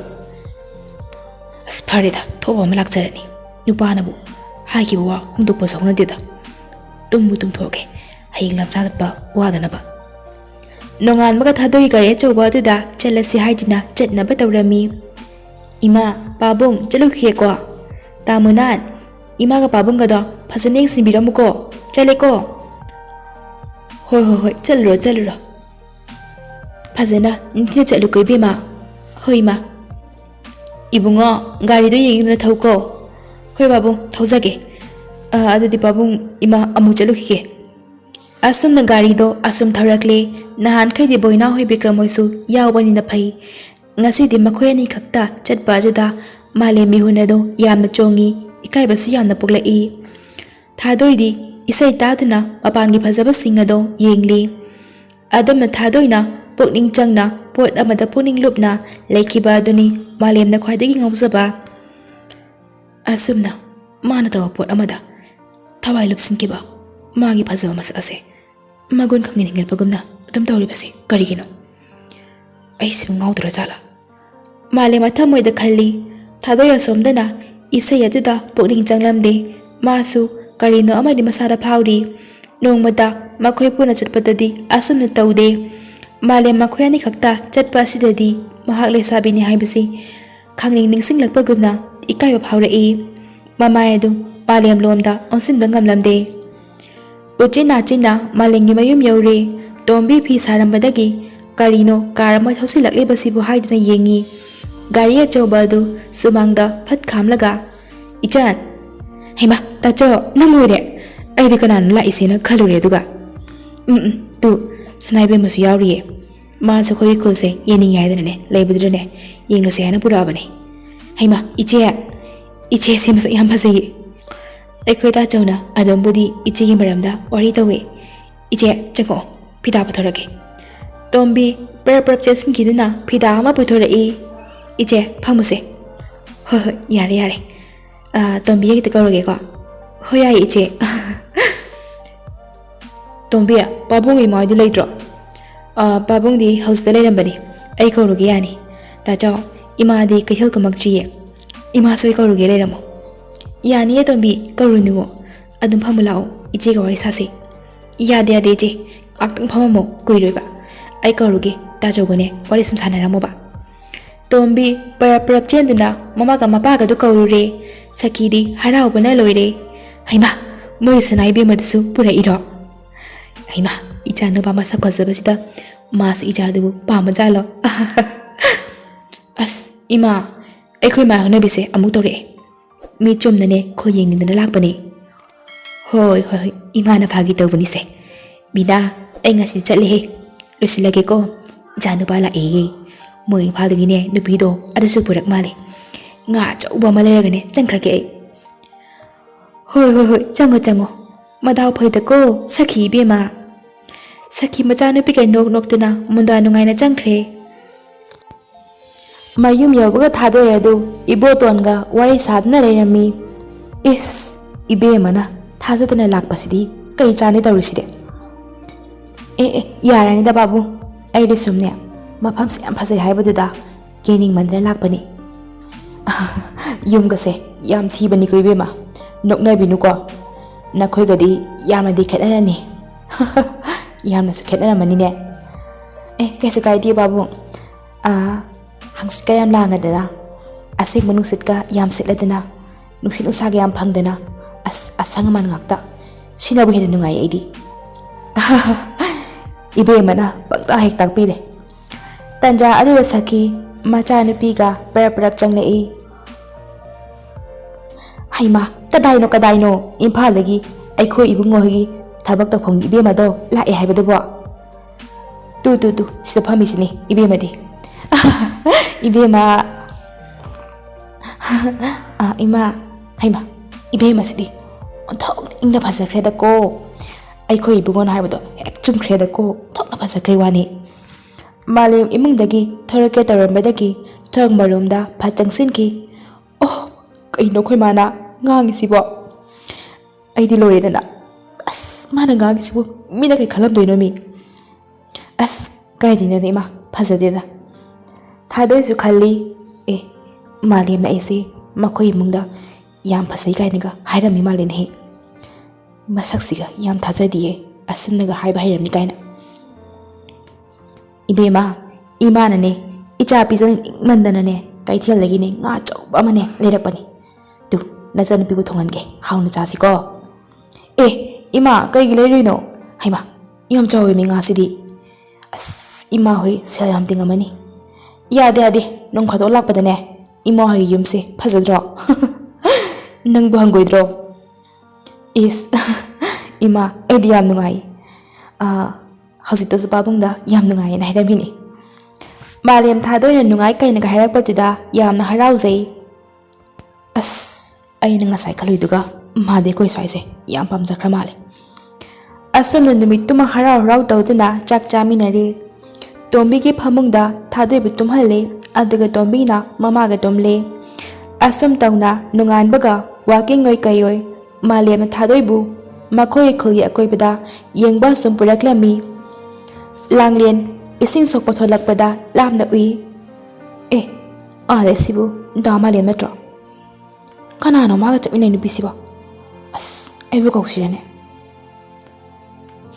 ꯑꯁ ꯐꯔꯦꯗ ꯊꯣꯛꯄ ꯑꯃ ꯂꯥꯛꯆꯔꯅꯤ꯫ ꯅꯨꯄꯥꯅꯕꯨ ꯍꯥꯏꯈꯤꯕ ꯋꯥ ꯍꯨꯟꯗꯣꯛꯄꯁꯨ ꯍꯧꯅꯗꯦꯗ꯫ ꯇꯨꯝꯕꯨ ꯇꯨꯝꯊꯣꯛꯑꯒꯦ ꯍꯌꯦꯡ ꯂꯝꯆꯥ ꯆꯠꯄ ꯋꯥꯗꯅꯕ꯫ ꯅꯣꯡꯉꯥꯟꯕꯒ ꯊꯥꯗꯣꯏ ꯒꯥꯔꯤ ꯑꯆꯧꯕ ꯑꯗꯨꯗ ꯆꯠꯂꯁꯤ ꯍꯥꯏꯗꯨꯅ ꯆꯠꯅꯕ ꯇꯧꯔꯝꯃꯤ꯫ ꯏꯃꯥ ꯄꯥꯕꯨꯡ ꯆꯠꯂꯨꯈꯤꯒꯦꯀꯣ꯫ ꯇꯥꯃꯨꯅꯥꯟ ꯏꯃꯥꯒ ꯄꯥꯕꯨꯡꯒꯗꯣ ꯐꯖꯅ ꯌꯦꯡꯁꯤꯟꯕꯤꯔꯝꯃꯨꯀꯣ ꯆꯠꯂꯦꯀꯣ꯫ ꯍꯣꯏ ꯍꯣꯏ ꯍꯣꯏ ꯆꯠꯂꯨꯔꯣ ꯆꯠꯂꯨꯔꯣ ꯐꯖꯅ ꯅꯤꯡꯊꯤꯅ ꯆꯠꯂꯨꯀꯣ ꯏꯕꯦꯝꯃ꯫ ꯍꯣꯏ ꯏꯃꯥ꯫ ꯏꯕꯨꯡꯉꯣ ꯒꯥꯔꯤꯗꯣ ꯌꯦꯡꯗꯨꯅ ꯊꯧꯀꯣ꯫ ꯍꯣꯏ ꯄꯥꯕꯨꯡ ꯊꯧꯖꯒꯦ꯫ ꯑꯗꯨꯗꯤ ꯄꯥꯕꯨꯡ ꯏꯃꯥ ꯑꯃꯨꯛ ꯆꯠꯂꯨꯈꯤꯒꯦ꯫ ꯑꯁꯨꯝꯅ ꯒꯥꯔꯤꯗꯣ ꯑꯁꯨꯝ ꯊꯧꯔꯛꯂꯦ꯫ ꯅꯍꯥꯟꯈꯩꯗꯤ ꯕꯣꯏꯅꯥꯎ ꯍꯣꯏ ꯕꯤꯀ꯭ꯔꯝ ꯍꯣꯏꯁꯨ ꯌꯥꯎꯕꯅꯤꯅ ꯐꯩ꯫ ꯉꯁꯤꯗꯤ ꯃꯈꯣꯏ ꯑꯅꯤ ꯈꯛꯇ ꯆꯠꯄ ꯑꯗꯨꯗ ꯃꯥꯂꯦꯝ ꯃꯤꯍꯨꯟ ꯑꯗꯣ ꯌꯥꯝꯅ ꯆꯣꯡꯉꯤ꯫ ꯏꯀꯥꯏꯕꯁꯨ ꯌꯥꯝꯅ ꯄꯣꯛꯂꯛꯏ꯫ ꯊꯥꯗꯣꯏꯗꯤ ꯏꯁꯩ ꯇꯥꯗꯨꯅ ꯃꯄꯥꯟꯒꯤ ꯐꯖꯕꯁꯤꯡ ꯑꯗꯣ ꯌꯦꯡꯂꯤ꯫ ꯑꯗꯨꯝꯅ ꯊꯥꯗꯣꯏꯅ ꯄꯨꯛꯅꯤꯡ ꯆꯪꯅ ꯄꯣꯠ ꯑꯃꯗ ꯄꯨꯛꯅꯤꯡ ꯂꯨꯞꯅ ꯂꯩꯈꯤꯕ ꯑꯗꯨꯅꯤ ꯃꯥꯂꯦꯝꯅ ꯈ꯭ꯋꯥꯏꯗꯒꯤ ꯉꯥꯎꯖꯕ꯫ ꯑꯁꯨꯝꯅ ꯃꯥꯅ ꯇꯧꯕ ꯄꯣꯠ ꯑꯃꯗ ꯊꯋꯥꯏ ꯂꯨꯞꯁꯤꯟꯈꯤꯕ ꯃꯥꯒꯤ ꯐꯖꯕ ꯃꯁꯛ ꯑꯁꯦ ꯃꯒꯨꯟ ꯈꯪꯅꯤꯡ ꯍꯦꯟꯒꯠꯄꯒꯨꯝꯅ ꯑꯗꯨꯝ ꯇꯧꯔꯤꯕꯁꯦ ꯀꯔꯤꯒꯤꯅꯣ? ꯑꯩꯁꯤꯕꯨ ꯉꯥꯎꯗ꯭ꯔꯖꯥꯠꯂꯥ? ꯃꯥꯂꯦꯝ ꯊꯃꯣꯏꯗ ꯈꯜꯂꯤ꯫ ꯊꯥꯗꯣꯏ ꯑꯁꯣꯝꯗꯅ ꯏꯁꯩ ꯑꯗꯨꯗ ꯄꯨꯛꯅꯤꯡ ꯆꯪꯂꯝꯗꯦ꯫ ꯃꯥꯁꯨ ꯀꯔꯤꯅꯣ ꯑꯃꯗꯤ ꯃꯁꯥꯗ ꯐꯥꯎꯔꯤ꯫ ꯅꯣꯡꯃꯗ ꯃꯈꯣꯏ ꯄꯨꯟꯅ ꯆꯠꯄꯗꯗꯤ ꯑꯁꯨꯝꯅ ꯇꯧꯗꯦ꯫ ꯃꯥꯂꯦꯝ ꯃꯈꯣꯏ ꯑꯅꯤ ꯈꯛꯇ ꯆꯠꯄ ꯑꯁꯤꯗꯗꯤ ꯃꯍꯥꯛ ꯂꯩꯁꯥꯕꯤꯅꯤ ꯍꯥꯏꯕꯁꯤ ꯈꯪꯅꯤꯡ ꯅꯤꯡꯁꯤꯡꯂꯛꯄꯒꯨꯝꯅ ꯏꯀꯥꯏꯕ ꯐꯥꯎꯔꯛꯏ꯫ ꯃꯃꯥꯏ ꯑꯗꯨ ꯃꯥꯂꯦꯝ ꯂꯣꯝꯗ ꯑꯣꯟꯁꯤꯟꯕ ꯉꯝꯂꯝꯗꯦ꯫ ꯎꯆꯤꯟ ꯅꯥꯆꯤꯟꯅ ꯃꯥꯂꯦꯝꯒꯤ ꯃꯌꯨꯝ ꯌꯧꯔꯦ꯫ ꯇꯣꯝꯕꯤ ꯐꯤ ꯁꯥꯔꯝꯕꯗꯒꯤ ꯀꯔꯤꯅꯣ ꯀꯥꯔ ꯑꯃ ꯊꯧꯁꯤꯜꯂꯛꯂꯤꯕꯁꯤꯕꯨ ꯍꯥꯏꯗꯨꯅ ꯌꯦꯡꯉꯤ꯫ ꯒꯥꯔꯤ ꯑꯆꯧꯕ ꯑꯗꯨ ꯁꯨꯃꯥꯡꯗ ꯐꯠ ꯈꯥꯝꯂꯒ ꯏꯆꯥꯟ ꯍꯩꯃꯥ ꯇꯥꯆꯧ ꯅꯪ ꯑꯣꯏꯔꯦ꯫ ꯑꯩꯗꯤ ꯀꯅꯥꯅꯣ ꯂꯥꯛꯏꯁꯦꯅ ꯈꯜꯂꯨꯔꯦ ꯑꯗꯨꯒ ꯇꯨ ꯁꯅꯥꯏꯕꯦꯝꯃꯁꯨ ꯌꯥꯎꯔꯤꯌꯦ꯫ ꯃꯥꯁꯨ ꯑꯩꯈꯣꯏꯒꯤ ꯈꯨꯜꯁꯦ ꯌꯦꯡꯅꯤꯡꯉꯦ ꯍꯥꯏꯗꯅꯅꯦ ꯂꯩꯕꯗꯨꯗꯅꯦ ꯌꯦꯡꯂꯨꯁꯦ ꯍꯥꯏꯅ ꯄꯨꯔꯛꯑꯕꯅꯦ꯫ ꯍꯩꯃꯥ ꯏꯆꯦꯁꯦ ꯃꯁꯛ ꯌꯥꯝ ꯐꯖꯩꯌꯦ꯫ ꯑꯩꯈꯣꯏ ꯇꯥꯆꯧꯅ ꯑꯗꯨꯝꯕꯨꯗꯤ ꯏꯆꯦꯒꯤ ꯃꯔꯝꯗ ꯋꯥꯔꯤ ꯇꯧꯋꯦ꯫ ꯏꯆꯦ ꯆꯪꯉꯛꯑꯣ ꯐꯤꯗꯥ ꯄꯨꯊꯣꯔꯛꯀꯦ꯫ ꯇꯣꯝꯕꯤ ꯄꯔꯞ ꯄꯔꯞ ꯆꯦꯟꯁꯤꯟꯈꯤꯗꯨꯅ ꯐꯤꯗꯥ ꯑꯃ ꯄꯨꯊꯣꯔꯛꯏ꯫ ꯏꯆꯦ ꯐꯝꯃꯨꯁꯦ꯫ ꯍꯣꯏ ꯍꯣꯏ ꯌꯥꯔꯦ ꯌꯥꯔꯦ꯫ ꯇꯣꯝꯕꯤ ꯍꯦꯛꯇ ꯀꯧꯔꯒꯦꯀꯣ꯫ ꯍꯣꯏ ꯌꯥꯏꯌꯦ ꯏꯆꯦ꯫ ꯇꯣꯝꯕꯤ ꯄꯥꯕꯨꯡ ꯏꯃꯥ ꯍꯣꯏꯗꯤ ꯂꯩꯇ꯭ꯔꯣ? ꯄꯥꯕꯨꯡꯗꯤ ꯍꯧꯖꯤꯛꯇ ꯂꯩꯔꯝꯕꯅꯤ꯫ ꯑꯩ ꯀꯧꯔꯨꯒꯦ ꯌꯥꯅꯤ꯫ ꯇꯥꯆꯧ ꯏꯃꯥꯗꯤ ꯀꯩꯊꯦꯜ ꯀꯨꯝꯃꯛꯇ꯭ꯔꯤꯌꯦ꯫ ꯏꯃꯥꯁꯨ ꯑꯩ ꯀꯧꯔꯨꯒꯦ ꯂꯩꯔꯝꯃꯣ꯫ ꯌꯥꯅꯤꯌꯦ ꯇꯣꯝꯕꯤ ꯀꯧꯔꯨꯅꯨ ꯑꯗꯨꯝ ꯐꯝꯃꯨ ꯂꯥꯛꯑꯣ ꯏꯆꯦꯒ ꯋꯥꯔꯤ ꯁꯥꯁꯤ꯫ ꯌꯥꯗꯦ ꯌꯥꯗꯦ ꯏꯆꯦ ꯉꯥꯛꯇꯪ ꯐꯝꯃꯝꯃꯣ ꯀꯨꯏꯔꯣꯏꯕ ꯑꯩ ꯀꯧꯔꯨꯒꯦ ꯇꯥꯆꯧꯒꯅꯦ ꯋꯥꯔꯤ ꯁꯨꯝ ꯁꯥꯟꯅꯔꯝꯃꯣꯕ꯫ ꯇꯣꯝꯕꯤ ꯄꯔꯞ ꯄꯔꯞ ꯆꯦꯟꯗꯨꯅ ꯃꯃꯥꯒ ꯃꯄꯥꯒꯗꯨ ꯀꯧꯔꯨꯔꯦ꯫ ꯁꯈꯤꯗꯤ ꯍꯔꯥꯎꯕꯅ ꯂꯣꯏꯔꯦ꯫ ꯍꯩꯃꯥ ꯃꯣꯏ ꯁꯅꯥꯏꯕꯦꯝꯃꯗꯨꯁꯨ ꯄꯨꯔꯛꯏꯔꯣ? ꯍꯩꯃꯥ ꯏꯆꯥ ꯅꯨꯄꯥ ꯃꯁꯛ ꯐꯖꯕꯁꯤꯗ ꯃꯥꯁꯨ ꯏꯆꯥꯗꯨꯕꯨ ꯄꯥꯝꯃꯖꯥꯠꯂꯣ? ꯑꯁ ꯏꯃꯥ, ꯑꯩꯈꯣꯏ ꯃꯥ ꯍꯧꯅꯕꯤꯁꯦ ꯑꯃꯨꯛ ꯇꯧꯔꯛꯑꯦ. ꯃꯤ ꯆꯨꯝꯅꯅꯦ ꯈꯣꯏ ꯌꯦꯡꯅꯤꯡꯗꯅ ꯂꯥꯛꯄꯅꯦ. ꯍꯣꯏ ꯍꯣꯏ ꯍꯣꯏ, ꯏꯃꯥꯅ ꯐꯥꯒꯤ ꯇꯧꯕꯅꯤꯁꯦ. ꯕꯤꯅꯥ, ꯑꯩ ꯉꯁꯤꯗꯤ ꯆꯠꯂꯦꯍꯦ. ꯂꯣꯏꯁꯤꯜꯂꯒꯦꯀꯣ. ꯏꯆꯥ ꯅꯨꯄꯥ ꯂꯥꯛꯑꯦꯌꯦ. ꯃꯣꯏ ꯏꯝꯐꯥꯜꯗꯒꯤꯅꯦ ꯅꯨꯄꯤꯗꯣ ꯑꯗꯨꯁꯨ ꯄꯨꯔꯛ ꯃꯥꯜꯂꯦ. ꯉꯥ ꯑꯆꯧꯕ ꯑꯃ ꯂꯩꯔꯒꯅꯦ ꯆꯪꯈ꯭ꯔꯒꯦ ꯑꯩ. ꯍꯣꯏ ꯍꯣꯏ ꯍꯣꯏ, ꯆꯪꯉꯣ ꯆꯪꯉꯣ. ꯃꯗꯥꯎ ꯐꯩꯗꯀꯣ ꯁꯈꯤ ꯏꯕꯦꯝꯃ. ꯁꯈꯤ ꯃꯆꯥꯅꯨꯄꯤꯒ ꯅꯣꯛ ꯅꯣꯛꯇꯨꯅ ꯃꯨꯟꯗꯥ ꯅꯨꯡꯉꯥꯏꯅ ꯆꯪꯈ꯭ꯔꯦ꯫ ꯃꯌꯨꯝ ꯌꯧꯕꯒ ꯊꯥꯗꯣꯛꯑꯦ ꯑꯗꯨ ꯏꯕꯣꯇꯣꯟꯒ ꯋꯥꯔꯤ ꯁꯥꯗꯨꯅ ꯂꯩꯔꯝꯃꯤ꯫ ꯏꯁ, ꯏꯕꯦꯝꯃꯅ ꯊꯥꯖꯗꯅ ꯂꯥꯛꯄꯁꯤꯗꯤ ꯀꯩ ꯆꯥꯅꯤ ꯇꯧꯔꯤꯁꯤꯗꯤ? ꯑꯦ ꯌꯥꯔꯅꯤꯗ ꯕꯥꯕꯨ, ꯑꯩꯗꯤ ꯁꯨꯝꯅꯦ ꯃꯐꯝꯁꯦ ꯌꯥꯝ ꯐꯖꯩ ꯍꯥꯏꯕꯗꯨꯗ ꯌꯦꯡꯅꯤꯡꯃꯟꯗꯅ ꯂꯥꯛꯄꯅꯤ꯫ ꯌꯨꯝꯒꯁꯦ ꯌꯥꯝ ꯊꯤꯕꯅꯤꯀꯣ ꯏꯕꯦꯝꯃ, ꯅꯣꯛꯅꯕꯤꯅꯨꯀꯣ. ꯅꯈꯣꯏꯒꯗꯤ ꯌꯥꯝꯅꯗꯤ ꯈꯦꯠꯅꯔꯅꯤ. ꯌꯥꯝꯅꯁꯨ ꯈꯦꯠꯅꯔꯝꯃꯅꯤꯅꯦ. ꯀꯩꯁꯨ ꯀꯥꯏꯗꯦ ꯕꯥꯕꯨ. ꯍꯪꯆꯤꯠꯀ ꯌꯥꯝ ꯂꯥꯡꯉꯗꯅ, ꯑꯁꯦꯡꯕ ꯅꯨꯡꯁꯤꯠꯀ ꯌꯥꯝ ꯁꯤꯠꯂꯗꯅ, ꯅꯨꯡꯁꯤꯠ ꯅꯨꯡꯁꯥꯒ ꯌꯥꯝ ꯐꯪꯗꯅ, ꯑꯁꯪ ꯑꯃꯥꯟ ꯉꯥꯛꯇ. ꯁꯤꯅꯕꯨ ꯍꯦꯟꯅ ꯅꯨꯡꯉꯥꯏ ꯑꯩꯗꯤ꯫ ꯏꯕꯦꯝꯃꯅ ꯄꯪꯇꯥꯛ ꯍꯦꯛ ꯇꯥꯛꯄꯤꯔꯦ꯫ ꯇꯟꯖꯥ ꯑꯗꯨꯗ ꯁꯈꯤ ꯃꯆꯥꯅꯨꯄꯤꯒ ꯄꯔꯞ ꯄꯔꯞ ꯆꯪꯂꯛꯏ꯫ ꯍꯩꯃꯥ, ꯀꯗꯥꯏꯅꯣ ꯏꯝꯐꯥꯜꯗꯒꯤ ꯑꯩꯈꯣꯏ ꯏꯕꯨꯡꯉꯣꯒꯤ ꯊꯕꯛ ꯇꯧꯐꯝꯒꯤ ꯏꯕꯦꯝꯃꯗꯣ ꯂꯥꯛꯑꯦ ꯍꯥꯏꯕꯗꯨꯕꯣ? ꯇꯨ ꯁꯤꯗ ꯐꯝꯃꯤꯁꯤꯅꯤ ꯏꯕꯦꯝꯃꯗꯤ꯫ ꯏꯕꯦꯝꯃ. ꯏꯃꯥ. ꯍꯩꯃꯥ, ꯏꯕꯦꯝꯃꯁꯤꯗꯤ ꯑꯣꯟꯊꯣꯛꯅ ꯐꯖꯈ꯭ꯔꯦꯗꯀꯣ. ꯑꯩꯈꯣꯏ ꯏꯕꯨꯡꯉꯣꯅ ꯍꯥꯏꯕꯗꯣ ꯍꯦꯛ ꯆꯨꯝꯈ꯭ꯔꯦꯗꯀꯣ. ꯊꯣꯛꯅ ꯐꯖꯈ꯭ꯔꯦ ꯋꯥꯅꯤ꯫ ꯃꯥꯂꯦꯝ ꯏꯃꯨꯡꯗꯒꯤ ꯊꯣꯔꯛꯀꯦ ꯇꯧꯔꯝꯕꯗꯒꯤ ꯊꯣꯡ ꯃꯔꯣꯝꯗ ꯐꯠ ꯆꯪꯁꯤꯟꯈꯤ꯫ ꯑꯣ, ꯀꯩꯅꯣ ꯑꯩꯈꯣꯏ ꯃꯥꯅ ꯉꯥꯡꯉꯤꯁꯤꯕꯣ? ꯑꯩꯗꯤ ꯂꯣꯏꯔꯦꯗꯅ. ꯃꯥꯅ ꯉꯥꯡꯉꯤꯁꯤꯕꯨ ꯃꯤꯅ ꯀꯩ ꯈꯜꯂꯝꯗꯣꯏꯅꯣ ꯃꯤ? ꯀꯥꯏꯗꯩꯅꯣꯗ ꯏꯃꯥ, ꯐꯖꯗꯦꯗ. ꯊꯥꯗꯣꯏꯁꯨ ꯈꯜꯂꯤ, ꯃꯥꯂꯦꯝꯅ ꯑꯩꯁꯦ ꯃꯈꯣꯏ ꯏꯃꯨꯡꯗ ꯌꯥꯝ ꯐꯖꯩ ꯀꯥꯏꯅꯒ ꯍꯥꯏꯔꯝꯃꯤ ꯃꯥꯜꯂꯦꯅꯦꯍꯦ. ꯃꯁꯛꯁꯤꯒ ꯌꯥꯝ ꯊꯥꯖꯗꯤꯌꯦ, ꯑꯁꯨꯝꯅꯒ ꯍꯥꯏꯕ ꯍꯩꯔꯝꯅꯤ ꯀꯥꯏꯅ꯫ ꯏꯕꯦꯝꯃ, ꯏꯃꯥꯅꯅꯦ ꯏꯆꯥ ꯄꯤꯖꯅꯤꯡꯃꯟꯗꯅꯅꯦ ꯀꯩꯊꯦꯜꯗꯒꯤꯅꯦ ꯉꯥ ꯑꯆꯧꯕ ꯑꯃꯅꯦ ꯂꯩꯔꯛꯄꯅꯤ꯫ ꯇꯨ, ꯅꯆꯥꯅꯨꯄꯤꯕꯨ ꯊꯣꯡꯍꯟꯒꯦ, ꯍꯥꯎꯅ ꯆꯥꯁꯤꯀꯣ꯫ ꯏꯃꯥ, ꯀꯩꯒꯤ ꯂꯩꯔꯨꯏꯅꯣ? ꯍꯩꯃꯥ, ꯌꯥꯝ ꯆꯥꯎꯋꯦꯃꯤ ꯉꯥꯁꯤꯗꯤ꯫ ꯏꯃꯥ ꯍꯣꯏ ꯁꯦꯜ ꯌꯥꯝ ꯇꯤꯡꯉꯝꯃꯅꯤ꯫ ꯌꯥꯗꯦ, ꯅꯣꯡ ꯐꯥꯗꯣꯛ ꯂꯥꯛꯄꯗꯅꯦ ꯏꯃꯥ ꯍꯣꯏꯒꯤ ꯌꯨꯝꯁꯦ ꯐꯖꯗ꯭ꯔꯣ? ꯅꯪꯕꯨ ꯍꯪꯒꯣꯏꯗ꯭ꯔꯣ? ꯏꯃꯥ, ꯑꯩꯗꯤ ꯌꯥꯝ ꯅꯨꯡꯉꯥꯏ꯫ ꯍꯧꯖꯤꯛꯇꯁꯨ ꯄꯥꯕꯨꯡꯗ ꯌꯥꯝ ꯅꯨꯡꯉꯥꯏꯌꯦꯅ ꯍꯥꯏꯔꯝꯃꯤꯅꯤ꯫ ꯃꯥꯂꯦꯝ ꯊꯥꯗꯣꯏꯅ ꯅꯨꯡꯉꯥꯏ ꯀꯥꯏꯅꯒ ꯍꯥꯏꯔꯛꯄꯗꯨꯗ ꯌꯥꯝꯅ ꯍꯔꯥꯎꯖꯩ꯫ ꯑꯩꯅ ꯉꯁꯥꯏ ꯈꯜꯂꯨꯏꯗꯨꯒ ꯃꯥꯗꯤ ꯑꯩꯈꯣꯏ ꯁ꯭ꯋꯥꯏꯁꯦ ꯌꯥꯝ ꯄꯥꯝꯖꯈ꯭ꯔ ꯃꯥꯜꯂꯦ꯫ ꯑꯁꯨꯝꯅ ꯅꯨꯃꯤꯠꯇꯨꯃ ꯍꯔꯥꯎ ꯇꯧꯗꯨꯅ ꯆꯥꯛ ꯆꯥꯃꯤꯟꯅꯔꯤ꯫ ꯇꯣꯝꯕꯤꯒꯤ ꯐꯃꯨꯡꯗ ꯊꯥꯗꯣꯏꯕꯨ ꯇꯨꯝꯍꯜꯂꯦ, ꯑꯗꯨꯒ ꯇꯣꯝꯕꯤꯅ ꯃꯃꯥꯒ ꯇꯨꯝꯂꯦ꯫ ꯑꯁꯨꯝ ꯇꯧꯅ ꯅꯣꯡꯉꯥꯟꯕꯒ ꯋꯥꯀꯤꯡ ꯑꯣꯏ ꯀꯩꯑꯣꯏ ꯃꯥꯂꯦꯝꯅ ꯊꯥꯗꯣꯏꯕꯨ ꯃꯈꯣꯏꯒꯤ ꯈꯨꯜꯒꯤ ꯑꯀꯣꯏꯕꯗ ꯌꯦꯡꯕ ꯁꯨꯝ ꯄꯨꯔꯛꯂꯝꯃꯤ꯫ ꯂꯥꯡꯂꯦꯟ ꯏꯁꯤꯡ ꯁꯣꯛꯄ ꯊꯣꯛꯂꯛꯄꯗ ꯂꯥꯞꯅ ꯎꯏ꯫ ꯁꯤꯕꯨ ꯗꯥ ꯃꯥꯂꯦꯝ ꯅꯠꯇ꯭ꯔꯣ? ꯀꯅꯥꯅꯣ ꯃꯥꯒ ꯆꯠꯃꯤꯟꯅꯩ ꯅꯨꯄꯤꯁꯤꯕꯣ? ꯑꯩꯕꯨ ꯀꯧꯁꯤꯔꯅꯦ?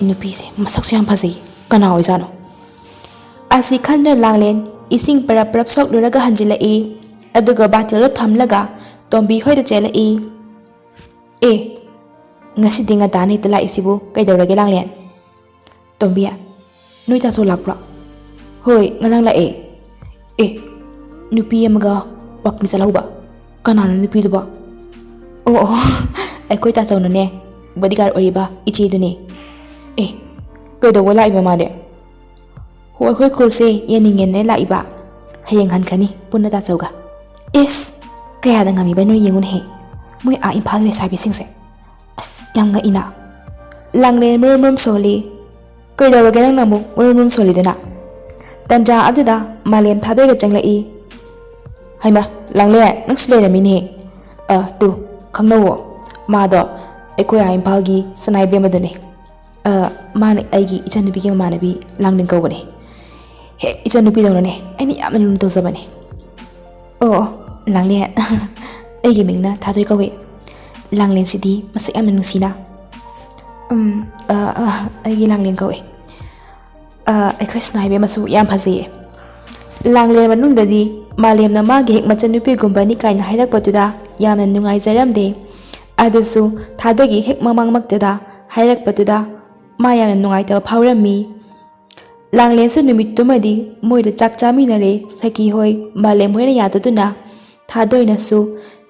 ꯅꯨꯄꯤꯁꯦ ꯃꯁꯛꯁꯨ ꯌꯥꯝ ꯐꯖꯩ, ꯀꯅꯥ ꯑꯣꯏꯖꯥꯠꯅꯣ? ꯑꯁꯤ ꯈꯟꯗꯨꯅ ꯂꯥꯡꯂꯦꯟ ꯏꯁꯤꯡ ꯄꯔꯞ ꯁꯣꯛꯂꯨꯔꯒ ꯍꯟꯖꯤꯜꯂꯛꯏ, ꯑꯗꯨꯒ ꯕꯥꯇꯤꯜꯗꯣ ꯊꯝꯂꯒ ꯇꯣꯝꯕꯤ ꯍꯣꯏꯗ ꯆꯦꯜꯂꯛꯏ꯫ ꯉꯁꯤꯗꯤ ꯉꯟꯇꯥꯅ ꯍꯦꯛꯇ ꯂꯥꯛꯏꯁꯤꯕꯨ ꯀꯩꯗꯧꯔꯒꯦ ꯂꯥꯡꯂꯦꯟ? ꯇꯣꯝꯕꯤ, ꯅꯣꯏ ꯇꯥꯆꯧ ꯂꯥꯛꯄ꯭ꯔꯣ? ꯍꯣꯏ, ꯉꯔꯥꯡ ꯂꯥꯛꯑꯦ꯫ ꯅꯨꯄꯤ ꯑꯃꯒ ꯋꯥꯀꯤꯡ ꯆꯠꯍꯧꯕ? ꯀꯅꯥꯅꯣ ꯅꯨꯄꯤꯗꯨꯕꯣ? ꯑꯩꯈꯣꯏ ꯇꯥꯆꯧꯅꯅꯦ ꯕꯣꯗꯤꯒꯥꯔꯗ ꯑꯣꯏꯔꯤꯕ ꯏꯆꯦꯗꯨꯅꯤ꯫ ꯀꯩꯗꯧꯕ ꯂꯥꯛꯏꯕ ꯃꯥꯗꯤ? ꯍꯣꯏ, ꯑꯩꯈꯣꯏ ꯈꯨꯜꯁꯦ ꯌꯦꯡꯅꯤꯡꯉꯦꯅ ꯂꯥꯛꯏꯕ, ꯍꯌꯦꯡ ꯍꯟꯈ꯭ꯔꯅꯤ ꯄꯨꯟꯅ ꯇꯥꯆꯧꯒ꯫ ꯀꯌꯥꯗ ꯉꯝꯃꯤꯕꯅꯣ ꯌꯦꯡꯉꯨꯅꯦꯍꯦ, ꯃꯣꯏ ꯏꯝꯐꯥꯜ ꯂꯩꯁꯥꯕꯤꯁꯤꯡꯁꯦ꯫ ꯌꯥꯝ ꯉꯛꯏꯅ꯫ ꯂꯥꯡꯂꯦꯟ ꯃꯔꯨꯝ ꯁꯣꯜꯂꯤ꯫ ꯀꯩꯗꯧꯔꯒꯦ ꯅꯪꯅ ꯑꯃꯨꯛ ꯃꯔꯨꯝ ꯁꯣꯜꯂꯤꯗꯨꯅ? ꯇꯟꯖꯥ ꯑꯗꯨꯗ ꯃꯥꯂꯦꯝ ꯊꯥꯗꯣꯏꯒ ꯆꯪꯂꯛꯏ꯫ ꯍꯩꯃꯥ, ꯂꯥꯡꯂꯦꯟ ꯅꯪꯁꯨ ꯂꯩꯔꯝꯃꯤꯅꯦ꯫ ꯇꯨ, ꯈꯪꯅꯧꯋꯣ, ꯃꯥꯗꯣ ꯑꯩꯈꯣꯏ ꯏꯝꯐꯥꯜꯒꯤ ꯁꯅꯥ ꯏꯕꯦꯝꯃꯗꯨꯅꯦ꯫ ꯃꯥꯅ ꯑꯩꯒꯤ ꯏꯆꯟꯅꯨꯄꯤꯒꯤ ꯃꯃꯥꯟꯅꯕꯤ ꯂꯥꯡꯂꯦꯟ ꯀꯧꯕꯅꯦ꯫ ꯍꯦꯛ ꯏꯆꯟꯅꯨꯄꯤꯗꯧꯅꯅꯦ ꯑꯩꯅ ꯌꯥꯝꯅ ꯂꯨꯅ ꯇꯧꯖꯕꯅꯦ꯫ ꯂꯥꯡꯂꯦꯟ, ꯑꯩꯒꯤ ꯃꯤꯡꯅ ꯊꯥꯗꯣꯏ ꯀꯧꯏ꯫ ꯂꯥꯡꯂꯦꯟꯁꯤꯗꯤ ꯃꯁꯛ ꯌꯥꯝꯅ ꯅꯨꯡꯁꯤꯅ꯫ ꯑꯩꯒꯤ ꯂꯥꯡꯂꯦꯟ ꯀꯧꯏ꯫ ꯑꯩꯈꯣꯏ ꯁꯅꯥ ꯏꯕꯦꯝꯃꯁꯨ ꯌꯥꯝ ꯐꯖꯩꯌꯦ꯫ ꯂꯥꯡꯂꯦꯟ ꯃꯅꯨꯡꯗꯗꯤ ꯃꯥꯂꯦꯝꯅ ꯃꯥꯒꯤ ꯍꯦꯛ ꯃꯆꯟꯅꯨꯄꯤꯒꯨꯝꯕꯅꯤ ꯀꯥꯏꯅ ꯍꯥꯏꯔꯛꯄꯗꯨꯗ ꯌꯥꯝꯅ ꯅꯨꯡꯉꯥꯏꯖꯔꯝꯗꯦ꯫ ꯑꯗꯨꯁꯨ ꯊꯥꯗꯣꯏꯒꯤ ꯍꯦꯛ ꯃꯃꯛꯇꯨꯗ ꯍꯥꯏꯔꯛꯄꯗꯨꯗ ꯃꯥ ꯌꯥꯝꯅ ꯅꯨꯡꯉꯥꯏꯇꯕ ꯐꯥꯎꯔꯝꯃꯤ꯫ ꯂꯥꯡꯂꯦꯟꯁꯨ ꯅꯨꯃꯤꯠꯇꯨꯃꯗꯤ ꯃꯣꯏꯗ ꯆꯥꯛ ꯆꯥꯃꯤꯟꯅꯔꯦ ꯁꯈꯤ ꯍꯣꯏ ꯃꯥꯂꯦꯝ ꯍꯣꯏꯅ ꯌꯥꯗꯗꯨꯅ ꯊꯥꯗꯣꯏꯅꯁꯨ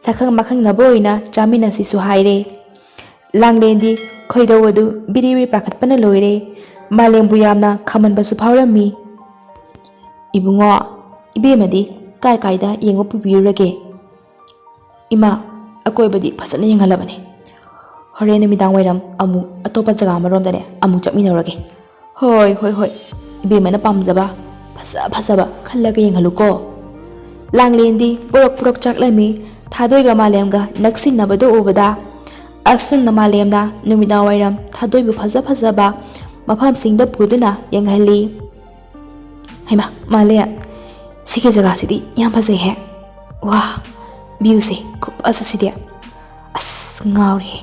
ꯁꯛꯈꯪ ꯃꯈꯪꯅꯕ ꯑꯣꯏꯅ ꯆꯥꯃꯤꯟꯅꯁꯤꯁꯨ ꯍꯥꯏꯔꯦ ꯂꯥꯡꯂꯦꯟꯗꯤ ꯈꯣꯏꯗꯧ ꯑꯗꯨ ꯕꯤꯔꯤ ꯕꯤꯔꯤ ꯄꯥꯈꯠꯄꯅ ꯂꯣꯏꯔꯦ ꯃꯥꯂꯦꯝꯕꯨ ꯌꯥꯝꯅ ꯈꯝꯍꯟꯕꯁꯨ ꯐꯥꯎꯔꯝꯃꯤ ꯏꯕꯨꯡꯉꯣ ꯏꯕꯦꯝꯃꯗꯤ ꯀꯥꯏ ꯀꯥꯏꯗ ꯌꯦꯡꯕ ꯄꯨꯕꯤꯔꯨꯔꯒꯦ ꯏꯃꯥ ꯑꯀꯣꯏꯕꯗꯤ ꯐꯖꯅ ꯌꯦꯡꯍꯜꯂꯕꯅꯤ ꯍꯣꯔꯦꯟ ꯅꯨꯃꯤꯗꯥꯡ ꯋꯥꯏꯔꯝ ꯑꯃꯨꯛ ꯑꯇꯣꯞꯄ ꯖꯒꯥ ꯑꯃꯔꯣꯝꯗꯅꯦ ꯑꯃꯨꯛ ꯆꯠꯃꯤꯟꯅꯔꯒꯦ ꯍꯣꯏ ꯍꯣꯏ ꯍꯣꯏ ꯏꯕꯦꯝꯃꯅ ꯄꯥꯝꯖꯕ ꯐꯖꯕ ꯈꯜꯂꯒ ꯌꯦꯡꯍꯜꯂꯨꯀꯣ ꯂꯥꯡꯂꯦꯟꯗꯤ ꯄꯨꯔꯛ ꯆꯥꯛꯂꯝꯃꯤ ꯊꯥꯗꯣꯏꯒ ꯃꯥꯂꯦꯝꯒ ꯅꯛꯁꯤꯟꯅꯕꯗꯨ ꯎꯕꯗ ꯑꯁꯨꯝꯅ ꯃꯥꯂꯦꯝꯅ ꯅꯨꯃꯤꯗꯥꯡ ꯋꯥꯏꯔꯝ ꯊꯥꯗꯣꯏꯕꯨ ꯐꯖꯕ ꯃꯐꯝꯁꯤꯡꯗ ꯄꯨꯗꯨꯅ ꯌꯦꯡꯍꯜꯂꯤ ꯍꯩꯃꯥ ꯃꯥꯂꯦꯝ ꯁꯤꯒꯤ ꯖꯒꯥꯁꯤꯗꯤ ꯌꯥꯝ ꯐꯖꯩꯍꯦ ꯋꯥ ꯚ꯭ꯌꯨꯁꯦ ꯈꯨꯐꯖꯁꯤꯗꯤ ꯑꯁ ꯉꯥꯎꯔꯦ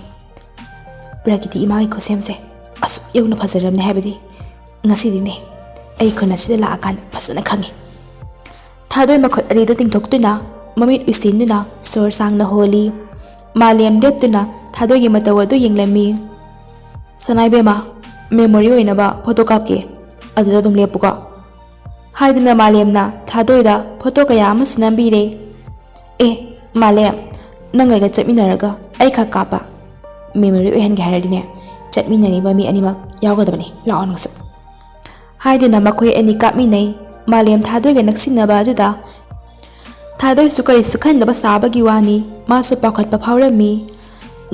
ꯄ꯭ꯔꯀꯤꯇꯤ ꯏꯃꯥꯒꯤ ꯈꯨꯠꯁꯦꯝꯁꯦ ꯑꯁꯨꯛ ꯌꯧꯅ ꯐꯖꯔꯝꯅꯤ ꯍꯥꯏꯕꯗꯤ ꯉꯁꯤꯗꯤꯅꯦ ꯑꯩ ꯈꯨꯟ ꯑꯁꯤꯗ ꯂꯥꯛꯑꯀꯥꯟꯗ ꯐꯖꯅ ꯈꯪꯉꯤ ꯊꯥꯗꯣꯏ ꯃꯈꯨꯠ ꯑꯅꯤꯗꯨ ꯇꯤꯡꯊꯣꯛꯇꯨꯅ ꯃꯃꯤꯠ ꯎꯏꯁꯤꯟꯗꯨꯅ ꯁꯣꯔ ꯁꯥꯡꯅ ꯍꯣꯜꯂꯤ ꯃꯥꯂꯦꯝ ꯂꯦꯞꯇꯨꯅ ꯊꯥꯗꯣꯏꯒꯤ ꯃꯇꯧ ꯑꯗꯨ ꯌꯦꯡꯂꯝꯃꯤ ꯁꯅꯥꯏꯕꯦꯝꯃ ꯃꯦꯃꯣꯔꯤ ꯑꯣꯏꯅꯕ ꯐꯣꯇꯣ ꯀꯥꯞꯀꯦ ꯑꯗꯨꯗ ꯑꯗꯨꯝ ꯂꯦꯞꯄꯨꯀꯣ ꯍꯥꯏꯗꯨꯅ ꯃꯥꯂꯦꯝꯅ ꯊꯥꯗꯣꯏꯗ ꯐꯣꯇꯣ ꯀꯌꯥ ꯑꯃꯁꯨ ꯅꯝꯕꯤꯔꯦ ꯑꯦ ꯃꯥꯂꯦꯝ ꯅꯪ ꯑꯩꯒ ꯆꯠꯃꯤꯟꯅꯔꯒ ꯑꯩ ꯈꯛ ꯀꯥꯞꯄ ꯃꯦꯃꯣꯔꯤ ꯑꯣꯏꯍꯟꯒꯦ ꯍꯥꯏꯔꯗꯤꯅꯦ ꯆꯠꯃꯤꯟꯅꯔꯤꯕ ꯃꯤ ꯑꯅꯤꯃꯛ ꯌꯥꯎꯒꯗꯕꯅꯤ ꯂꯥꯛꯑꯣ ꯅꯪꯁꯨ ꯍꯥꯏꯗꯨꯅ ꯃꯈꯣꯏ ꯑꯅꯤ ꯀꯥꯞꯃꯤꯟꯅꯩ ꯃꯥꯂꯦꯝ ꯊꯥꯗꯣꯏꯒ ꯅꯛꯁꯤꯟꯅꯕ ꯑꯗꯨꯗ ꯊꯥꯗꯣꯏꯁꯨ ꯀꯔꯤꯁꯨ ꯈꯟꯗꯕ ꯁꯥꯕꯒꯤ ꯋꯥꯅꯤ ꯃꯥꯁꯨ ꯄꯥꯈꯠꯄ ꯐꯥꯎꯔꯝꯃꯤ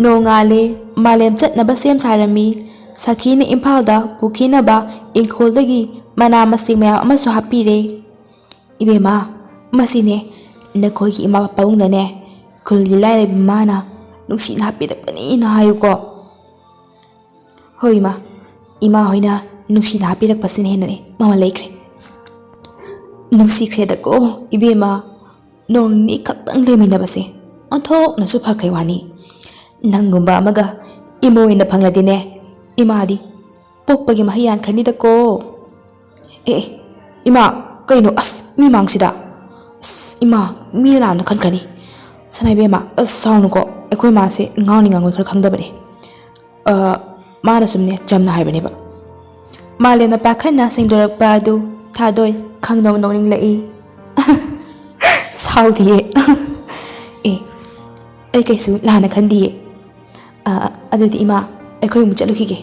ꯅꯣꯡꯉꯥꯜꯂꯦ ꯃꯥꯂꯦꯝ ꯆꯠꯅꯕ ꯁꯦꯝ ꯁꯥꯔꯝꯃꯤ ꯁꯈꯤꯅ ꯏꯝꯐꯥꯜꯗ ꯄꯨꯈꯤꯅꯕ ꯏꯪꯈꯣꯜꯗꯒꯤ ꯃꯅꯥ ꯃꯁꯤꯡ ꯃꯌꯥꯝ ꯑꯃꯁꯨ ꯍꯥꯞꯄꯤꯔꯦ ꯏꯕꯦꯝꯃ ꯃꯁꯤꯅꯦ ꯅꯈꯣꯏꯒꯤ ꯏꯃꯥ ꯄꯥꯕꯨꯡꯗꯅꯦ ꯈꯨꯜꯒꯤ ꯂꯥꯏꯔꯕꯤ ꯃꯥꯅ ꯅꯨꯡꯁꯤꯅ ꯍꯥꯞꯄꯤꯔꯛꯄꯅꯤꯅ ꯍꯥꯏꯌꯨꯀꯣ ꯍꯣꯏ ꯏꯃꯥ ꯍꯣꯏꯅ ꯅꯨꯡꯁꯤꯅ ꯍꯥꯞꯄꯤꯔꯛꯄꯁꯤꯅ ꯍꯦꯟꯅꯅꯦ ꯃꯃꯜ ꯂꯩꯈ꯭ꯔꯦ ꯅꯨꯡꯁꯤꯈ꯭ꯔꯦꯗꯀꯣ ꯏꯕꯦꯝꯃ ꯅꯣꯡ ꯅꯤꯅꯤ ꯈꯛꯇꯪ ꯂꯩꯃꯤꯟꯅꯕꯁꯦ ꯑꯣꯟꯊꯣꯛꯅꯁꯨ ꯐꯈ꯭ꯔꯦ ꯋꯥꯅꯤ ꯅꯪꯒꯨꯝꯕ ꯑꯃꯒ ꯏꯃꯣ ꯑꯣꯏꯅ ꯐꯪꯂꯗꯤꯅꯦ ꯏꯃꯥꯗꯤ ꯄꯣꯛꯄꯒꯤ ꯃꯍꯩ ꯌꯥꯟꯈ꯭ꯔꯅꯤꯗꯀꯣ ꯑꯦ ꯏꯃꯥ ꯀꯩꯅꯣ ꯑꯁ ꯃꯤ ꯃꯥꯡꯁꯤꯗ ꯑꯁ ꯏꯃꯥ ꯃꯤꯅ ꯂꯥꯟꯅ ꯈꯟꯈ꯭ꯔꯅꯤ ꯁꯅꯥꯏꯕꯦꯝꯃ ꯑꯁ ꯁꯥꯎꯅꯨꯀꯣ ꯑꯩꯈꯣꯏ ꯃꯥꯁꯦ ꯉꯥꯡꯅꯤ ꯉꯥꯡꯉꯣꯏ ꯈꯔ ꯈꯪꯗꯕꯅꯦ ꯃꯥꯅ ꯁꯨꯝꯅꯦ ꯆꯝꯅ ꯍꯥꯏꯕꯅꯦꯕ ꯃꯥꯂꯦꯝꯅ ꯄꯥꯈꯟꯅ ꯁꯦꯡꯗꯣꯔꯛꯄ ꯑꯗꯨ ꯊꯥꯗꯣꯏ ꯈꯪꯅꯧ ꯅꯣꯛꯅꯤꯡꯂꯛꯏ ꯁꯥꯎꯗꯤꯌꯦ ꯑꯦ ꯑꯩ ꯀꯩꯁꯨ ꯂꯥꯟꯅ ꯈꯟꯗꯤꯌꯦ ꯑꯗꯨꯗꯤ ꯏꯃꯥ ꯑꯩꯈꯣꯏ ꯑꯃꯨꯛ ꯆꯠꯂꯨꯈꯤꯒꯦ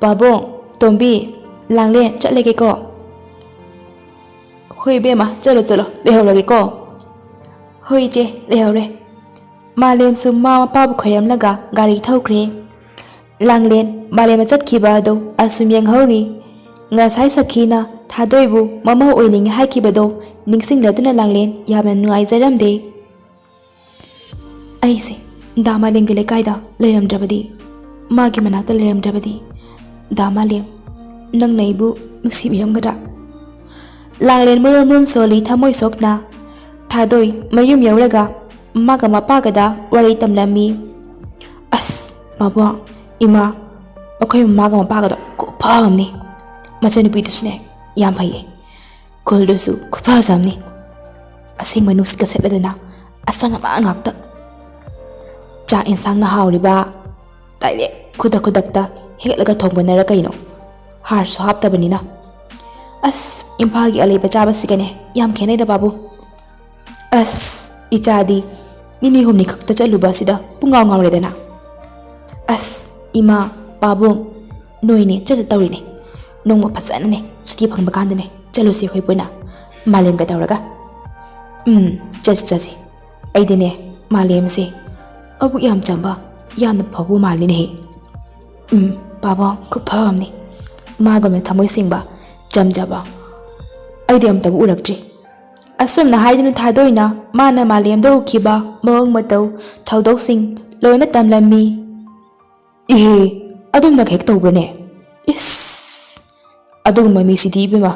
ꯄꯥꯕꯨꯡ ꯇꯣꯝꯕꯤ ꯂꯥꯡꯂꯦꯟ ꯆꯠꯂꯒꯦꯀꯣ ꯍꯣꯏ ꯏꯕꯦꯝꯃ ꯆꯠꯂꯣ ꯂꯩꯍꯧꯔꯒꯦꯀꯣ ꯍꯣꯏ ꯏꯆꯦ ꯂꯩꯍꯧꯔꯦ ꯃꯥꯂꯦꯝꯁꯨ ꯃꯃꯥ ꯃꯄꯥꯕꯨ ꯈꯣꯏꯔꯝꯂꯒ ꯒꯥꯔꯤ ꯊꯧꯈ꯭ꯔꯦ ꯂꯥꯡꯂꯦꯟ ꯃꯥꯂꯦꯝꯅ ꯆꯠꯈꯤꯕ ꯑꯗꯨ ꯑꯁꯨꯝ ꯌꯦꯡꯍꯧꯔꯤ ꯉꯁꯥꯏ ꯁꯈꯤꯅ ꯊꯥꯗꯣꯏꯕꯨ ꯃꯃꯧ ꯑꯣꯏꯅꯤꯡꯉꯤ ꯍꯥꯏꯈꯤꯕꯗꯣ ꯅꯤꯡꯁꯤꯡꯂꯗꯨꯅ ꯂꯥꯡꯂꯦꯟ ꯌꯥꯝꯅ ꯅꯨꯡꯉꯥꯏꯖꯔꯝꯗꯦ ꯑꯩꯁꯦ ꯗꯥ ꯃꯥꯂꯦꯝꯒꯤ ꯂꯩꯀꯥꯏꯗ ꯂꯩꯔꯝꯗ꯭ꯔꯕꯗꯤ ꯃꯥꯒꯤ ꯃꯅꯥꯛꯇ ꯂꯩꯔꯝꯗ꯭ꯔꯕꯗꯤ ꯗꯥ ꯃꯥꯂꯦꯝ ꯅꯪꯅ ꯑꯩꯕꯨ ꯅꯨꯡꯁꯤꯕꯤꯔꯝꯒꯗ꯭ꯔꯥ ꯂꯥꯡꯂꯦꯟ ꯃꯨꯔꯨꯝ ꯁꯣꯜꯂꯤ ꯊꯃꯣꯏ ꯁꯣꯛꯅ ꯊꯥꯗꯣꯏ ꯃꯌꯨꯝ ꯌꯧꯔꯒ ꯃꯥꯒ ꯃꯄꯥꯒꯗ ꯋꯥꯔꯤ ꯇꯝꯂꯝꯃꯤ ꯑꯁ ꯄꯥꯕꯨꯡ ꯏꯃꯥ ꯑꯩꯈꯣꯏ ꯃꯃꯥꯒ ꯃꯄꯥꯒꯗꯣ ꯈꯨꯐꯝꯅꯤ ꯃꯆꯟꯅꯨꯄꯤꯗꯨꯁꯨꯅꯦ ꯌꯥꯝ ꯐꯩꯌꯦ ꯈꯨꯜꯗꯨꯁꯨ ꯈꯨꯐꯖꯝꯅꯤ ꯑꯁꯦꯡꯕ ꯅꯨꯡꯁꯤꯠꯀ ꯁꯦꯠꯂꯗꯅ ꯑꯁꯪ ꯑꯃꯥꯟ ꯉꯥꯛꯇ ꯆꯥꯛ ꯏꯟꯁꯥꯡꯅ ꯍꯥꯎꯔꯤꯕ ꯗꯥꯏꯔꯦꯛ ꯈꯨꯗꯛꯇ ꯍꯦꯛꯂꯒ ꯊꯣꯡꯕꯅꯔ ꯀꯩꯅꯣ ꯍꯥꯔꯁꯨ ꯍꯥꯞꯇꯕꯅꯤꯅ ꯑꯁ ꯏꯝꯐꯥꯜꯒꯤ ꯑꯂꯩꯕ ꯆꯥꯕꯁꯤꯒꯅꯦ ꯌꯥꯝ ꯈꯦꯠꯅꯩꯗ ꯕꯥꯕꯨ ꯑꯁ ꯏꯆꯥꯗꯤ ꯅꯤꯅꯤ ꯍꯨꯝꯅꯤ ꯈꯛꯇ ꯆꯠꯂꯨꯕ ꯑꯁꯤꯗ ꯄꯨꯡꯉꯥꯎ ꯉꯥꯎꯔꯦꯗꯅ ꯑꯁ ꯏꯃꯥ ꯄꯥꯕꯨꯡ ꯅꯣꯏꯅꯦ ꯇꯧꯔꯤꯅꯦ ꯅꯣꯡꯃ ꯐꯖꯅꯅꯦ ꯁꯨꯇꯤ ꯐꯪꯕ ꯀꯥꯟꯗꯅꯦ ꯆꯠꯂꯨꯁꯤ ꯑꯩꯈꯣꯏ ꯄꯨꯟꯅ ꯃꯥꯂꯦꯝꯒ ꯇꯧꯔꯒ ꯆꯠꯁꯤ ꯑꯩꯗꯤꯅꯦ ꯃꯥꯂꯦꯝꯁꯦ ꯑꯕꯨꯛ ꯌꯥꯝ ꯆꯝꯕ ꯌꯥꯝꯅ ꯐꯕ ꯃꯥꯜꯂꯤꯅꯦꯍꯦ ꯄꯥꯕꯨꯡ ꯈꯨꯐꯝꯅꯤ ꯃꯥꯒꯨꯝꯅ ꯊꯃꯣꯏ ꯁꯦꯡꯕ ꯆꯝꯖꯕ ꯑꯩꯗꯤ ꯑꯝꯇꯕꯨ ꯎꯔꯛꯇ꯭ꯔꯤ ꯑꯁꯨꯝꯅ ꯍꯥꯏꯗꯨꯅ ꯊꯥꯗꯣꯏꯅ ꯃꯥꯅ ꯃꯥꯂꯦꯝꯗ ꯎꯈꯤꯕ ꯃꯑꯣꯡ ꯃꯇꯧ ꯊꯧꯗꯣꯛꯁꯤꯡ ꯂꯣꯏꯅ ꯇꯝꯂꯝꯃꯤ ꯏꯍꯦ ꯑꯗꯨꯝꯅ ꯍꯦꯛ ꯇꯧꯕ꯭ꯔꯅꯦ ꯏꯁ ꯑꯗꯨꯒꯨꯝꯕ ꯃꯤꯁꯤꯗꯤ ꯏꯕꯦꯝꯃ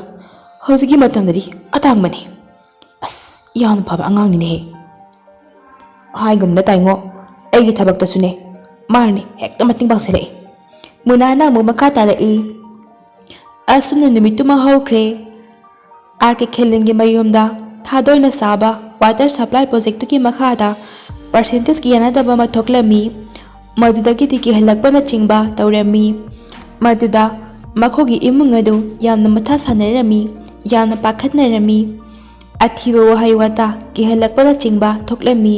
ꯍꯧꯖꯤꯛꯀꯤ ꯃꯇꯝꯗꯗꯤ ꯑꯇꯥꯡꯕꯅꯤ ꯑꯁ ꯌꯥꯝꯅ ꯐꯕ ꯑꯉꯥꯡꯅꯤꯅꯦꯍꯦ ꯍꯥꯏꯒꯨꯝꯅ ꯇꯥꯏꯉꯣ ꯑꯩꯒꯤ ꯊꯕꯛꯇꯁꯨꯅꯦ ꯃꯥꯅꯅꯦ ꯍꯦꯛꯇ ꯃꯇꯦꯡ ꯄꯥꯡꯁꯤꯜꯂꯛꯏ ꯃꯨꯅꯥꯅ ꯑꯃꯨꯛ ꯃꯈꯥ ꯇꯥꯔꯛꯏ ꯑꯁꯨꯝꯅ ꯅꯨꯃꯤꯠꯇꯨꯃ ꯍꯧꯈ꯭ꯔꯦ ꯑꯥꯔ ꯀꯦ ꯈꯦꯂꯤꯟꯒꯤ ꯃꯌꯨꯝꯗ ꯊꯥꯗꯣꯏꯅ ꯁꯥꯕ ꯋꯥꯇꯔ ꯁꯄ꯭ꯂꯥꯏ ꯄ꯭ꯔꯣꯖꯦꯛꯇꯨꯒꯤ ꯃꯈꯥꯗ ꯄꯥꯔꯁꯦꯟꯇꯦꯖꯀꯤ ꯌꯥꯅꯗꯕ ꯑꯃ ꯊꯣꯛꯂꯝꯃꯤ ꯃꯗꯨꯗꯒꯤꯗꯤ ꯀꯤꯍꯜꯂꯛꯄꯅꯆꯤꯡꯕ ꯇꯧꯔꯝꯃꯤ ꯃꯗꯨꯗ ꯃꯈꯣꯏꯒꯤ ꯏꯃꯨꯡ ꯑꯗꯨ ꯌꯥꯝꯅ ꯃꯊꯥ ꯁꯥꯟꯅꯔꯝꯃꯤ, ꯌꯥꯝꯅ ꯄꯥꯈꯠꯅꯔꯝꯃꯤ꯫ ꯑꯊꯤꯕ ꯋꯥꯍꯩ ꯋꯥꯇꯥ ꯀꯤꯍꯜꯂꯛꯄꯅꯆꯤꯡꯕ ꯊꯣꯛꯂꯝꯃꯤ꯫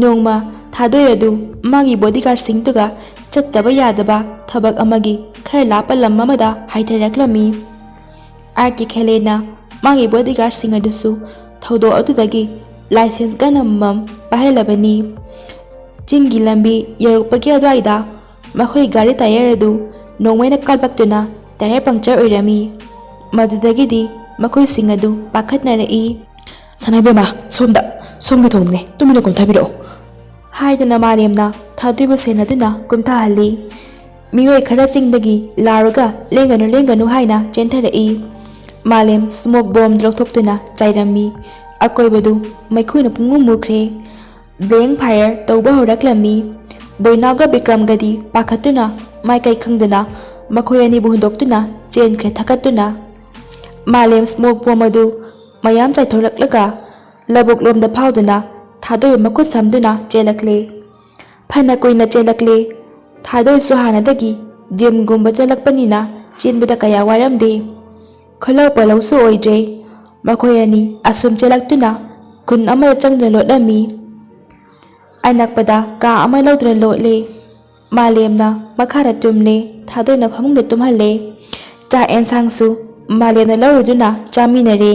ꯅꯣꯡꯃ ꯊꯥꯗꯣꯏ ꯑꯗꯨ ꯃꯥꯒꯤ ꯕꯣꯗꯤꯒꯥꯔꯗꯁꯤꯡꯗꯨꯒ ꯆꯠꯇꯕ ꯌꯥꯗꯕ ꯊꯕꯛ ꯑꯃꯒꯤ ꯈꯔ ꯂꯥꯞꯄ ꯂꯝ ꯑꯃꯗ ꯍꯥꯏꯊꯔꯛꯂꯝꯃꯤ꯫ ꯑꯥꯔ ꯀꯦ ꯈꯦꯂꯦꯟꯅ ꯃꯥꯒꯤ ꯕꯣꯗꯤꯒꯥꯔꯗꯁꯤꯡ ꯑꯗꯨꯁꯨ ꯊꯧꯗꯣꯛ ꯑꯗꯨꯗꯒꯤ ꯂꯥꯏꯁꯦꯟꯁ ꯒꯟ ꯑꯃꯃꯝ ꯄꯥꯏꯍꯜꯂꯕꯅꯤ꯫ ꯆꯤꯡꯒꯤ ꯂꯝꯕꯤ ꯌꯧꯔꯛꯄꯒꯤ ꯑꯗꯨꯋꯥꯏꯗ ꯃꯈꯣꯏ ꯒꯥꯔꯤ ꯇꯥꯌꯔ ꯑꯗꯨ ꯅꯣꯡꯃꯩꯅ ꯀꯥꯞꯂꯛꯇꯨꯅ ꯇꯥꯌꯔ ꯄꯪꯆꯔ ꯑꯣꯏꯔꯝꯃꯤ꯫ ꯃꯗꯨꯗꯒꯤꯗꯤ ꯃꯈꯣꯏꯁꯤꯡ ꯑꯗꯨ ꯄꯥꯈꯠꯅꯔꯛꯏ꯫ "ꯁꯅꯥꯏꯕꯦꯝꯃ, ꯁꯣꯝꯒꯤ ꯊꯣꯡꯗꯅꯦ, ꯇꯨꯃꯤꯟꯅ ꯀꯨꯝꯊꯕꯤꯔꯛꯑꯣ" ꯍꯥꯏꯗꯨꯅ ꯃꯥꯂꯦꯝꯅ ꯊꯥꯗꯣꯏꯕꯨ ꯁꯦꯟꯅꯗꯨꯅ ꯀꯨꯝꯊꯍꯜꯂꯤ꯫ ꯃꯤꯑꯣꯏ ꯈꯔ ꯆꯤꯡꯗꯒꯤ ꯂꯥꯎꯔꯒ ꯂꯦꯡꯒꯅꯨ ꯍꯥꯏꯅ ꯆꯦꯟꯊꯔꯛꯏ꯫ ꯃꯥꯂꯦꯝ ꯁ꯭ꯃꯣꯛ ꯕꯣꯝ ꯂꯧꯊꯣꯛꯇꯨꯅ ꯆꯥꯏꯔꯝꯃꯤ꯫ ꯑꯀꯣꯏꯕꯗꯨ ꯃꯩꯈꯨꯅ ꯄꯨꯡꯃꯨ ꯃꯨꯈ꯭ꯔꯦ꯫ ꯕ꯭ꯂꯦꯡ ꯐꯥꯌꯔ ꯇꯧꯕ ꯍꯧꯔꯛꯂꯝꯃꯤ꯫ ꯕꯣꯏꯅꯥꯎꯒ ꯕꯤꯀ꯭ꯔꯝꯒꯗꯤ ꯄꯥꯈꯠꯇꯨꯅ ꯃꯥꯏꯀꯩ ꯈꯪꯗꯅ ꯃꯈꯣꯏ ꯑꯅꯤꯕꯨ ꯍꯨꯟꯗꯣꯛꯇꯨꯅ ꯆꯦꯟꯈ꯭ꯔꯦ ꯊꯛꯀꯠꯇꯨꯅ꯫ ꯃꯥꯂꯦꯝ ꯁ꯭ꯃꯣꯛ ꯕꯣꯝ ꯑꯗꯨ ꯃꯌꯥꯝ ꯆꯥꯏꯊꯣꯔꯛꯂꯒ ꯂꯧꯕꯨꯛ ꯂꯣꯝꯗ ꯐꯥꯎꯗꯨꯅ ꯊꯥꯗꯣꯏ ꯃꯈꯨꯠ ꯁꯝꯗꯨꯅ ꯆꯦꯜꯂꯛꯂꯦ꯫ ꯐꯅ ꯀꯨꯏꯅ ꯆꯦꯜꯂꯛꯂꯦ꯫ ꯊꯥꯗꯣꯏꯁꯨ ꯍꯥꯟꯅꯗꯒꯤ ꯖꯤꯝꯒꯨꯝꯕ ꯆꯠꯂꯛꯄꯅꯤꯅ ꯆꯦꯟꯕꯗ ꯀꯌꯥ ꯋꯥꯔꯝꯗꯦ꯫ ꯈꯨꯜꯂꯧ ꯄꯣꯠꯂꯧꯁꯨ ꯑꯣꯏꯗ꯭ꯔꯦ꯫ ꯃꯈꯣꯏ ꯑꯅꯤ ꯑꯁꯨꯝ ꯆꯦꯜꯂꯛꯇꯨꯅ ꯈꯨꯟ ꯑꯃꯗ ꯆꯪꯗꯨꯅ ꯂꯣꯠꯂꯝꯃꯤ꯫ ꯑꯅꯛꯄꯗ ꯀꯥ ꯑꯃ ꯂꯧꯗꯨꯅ ꯂꯣꯠꯂꯦ꯫ ꯃꯥꯂꯦꯝꯅ ꯃꯈꯥꯗ ꯇꯨꯝꯂꯦ, ꯊꯥꯗꯣꯏꯅ ꯐꯃꯨꯡꯗ ꯇꯨꯝꯍꯜꯂꯦ꯫ ꯆꯥꯛ ꯑꯦꯟꯁꯥꯡꯁꯨ ꯃꯥꯂꯦꯝꯅ ꯂꯧꯔꯨꯗꯨꯅ ꯆꯥꯃꯤꯟꯅꯔꯦ꯫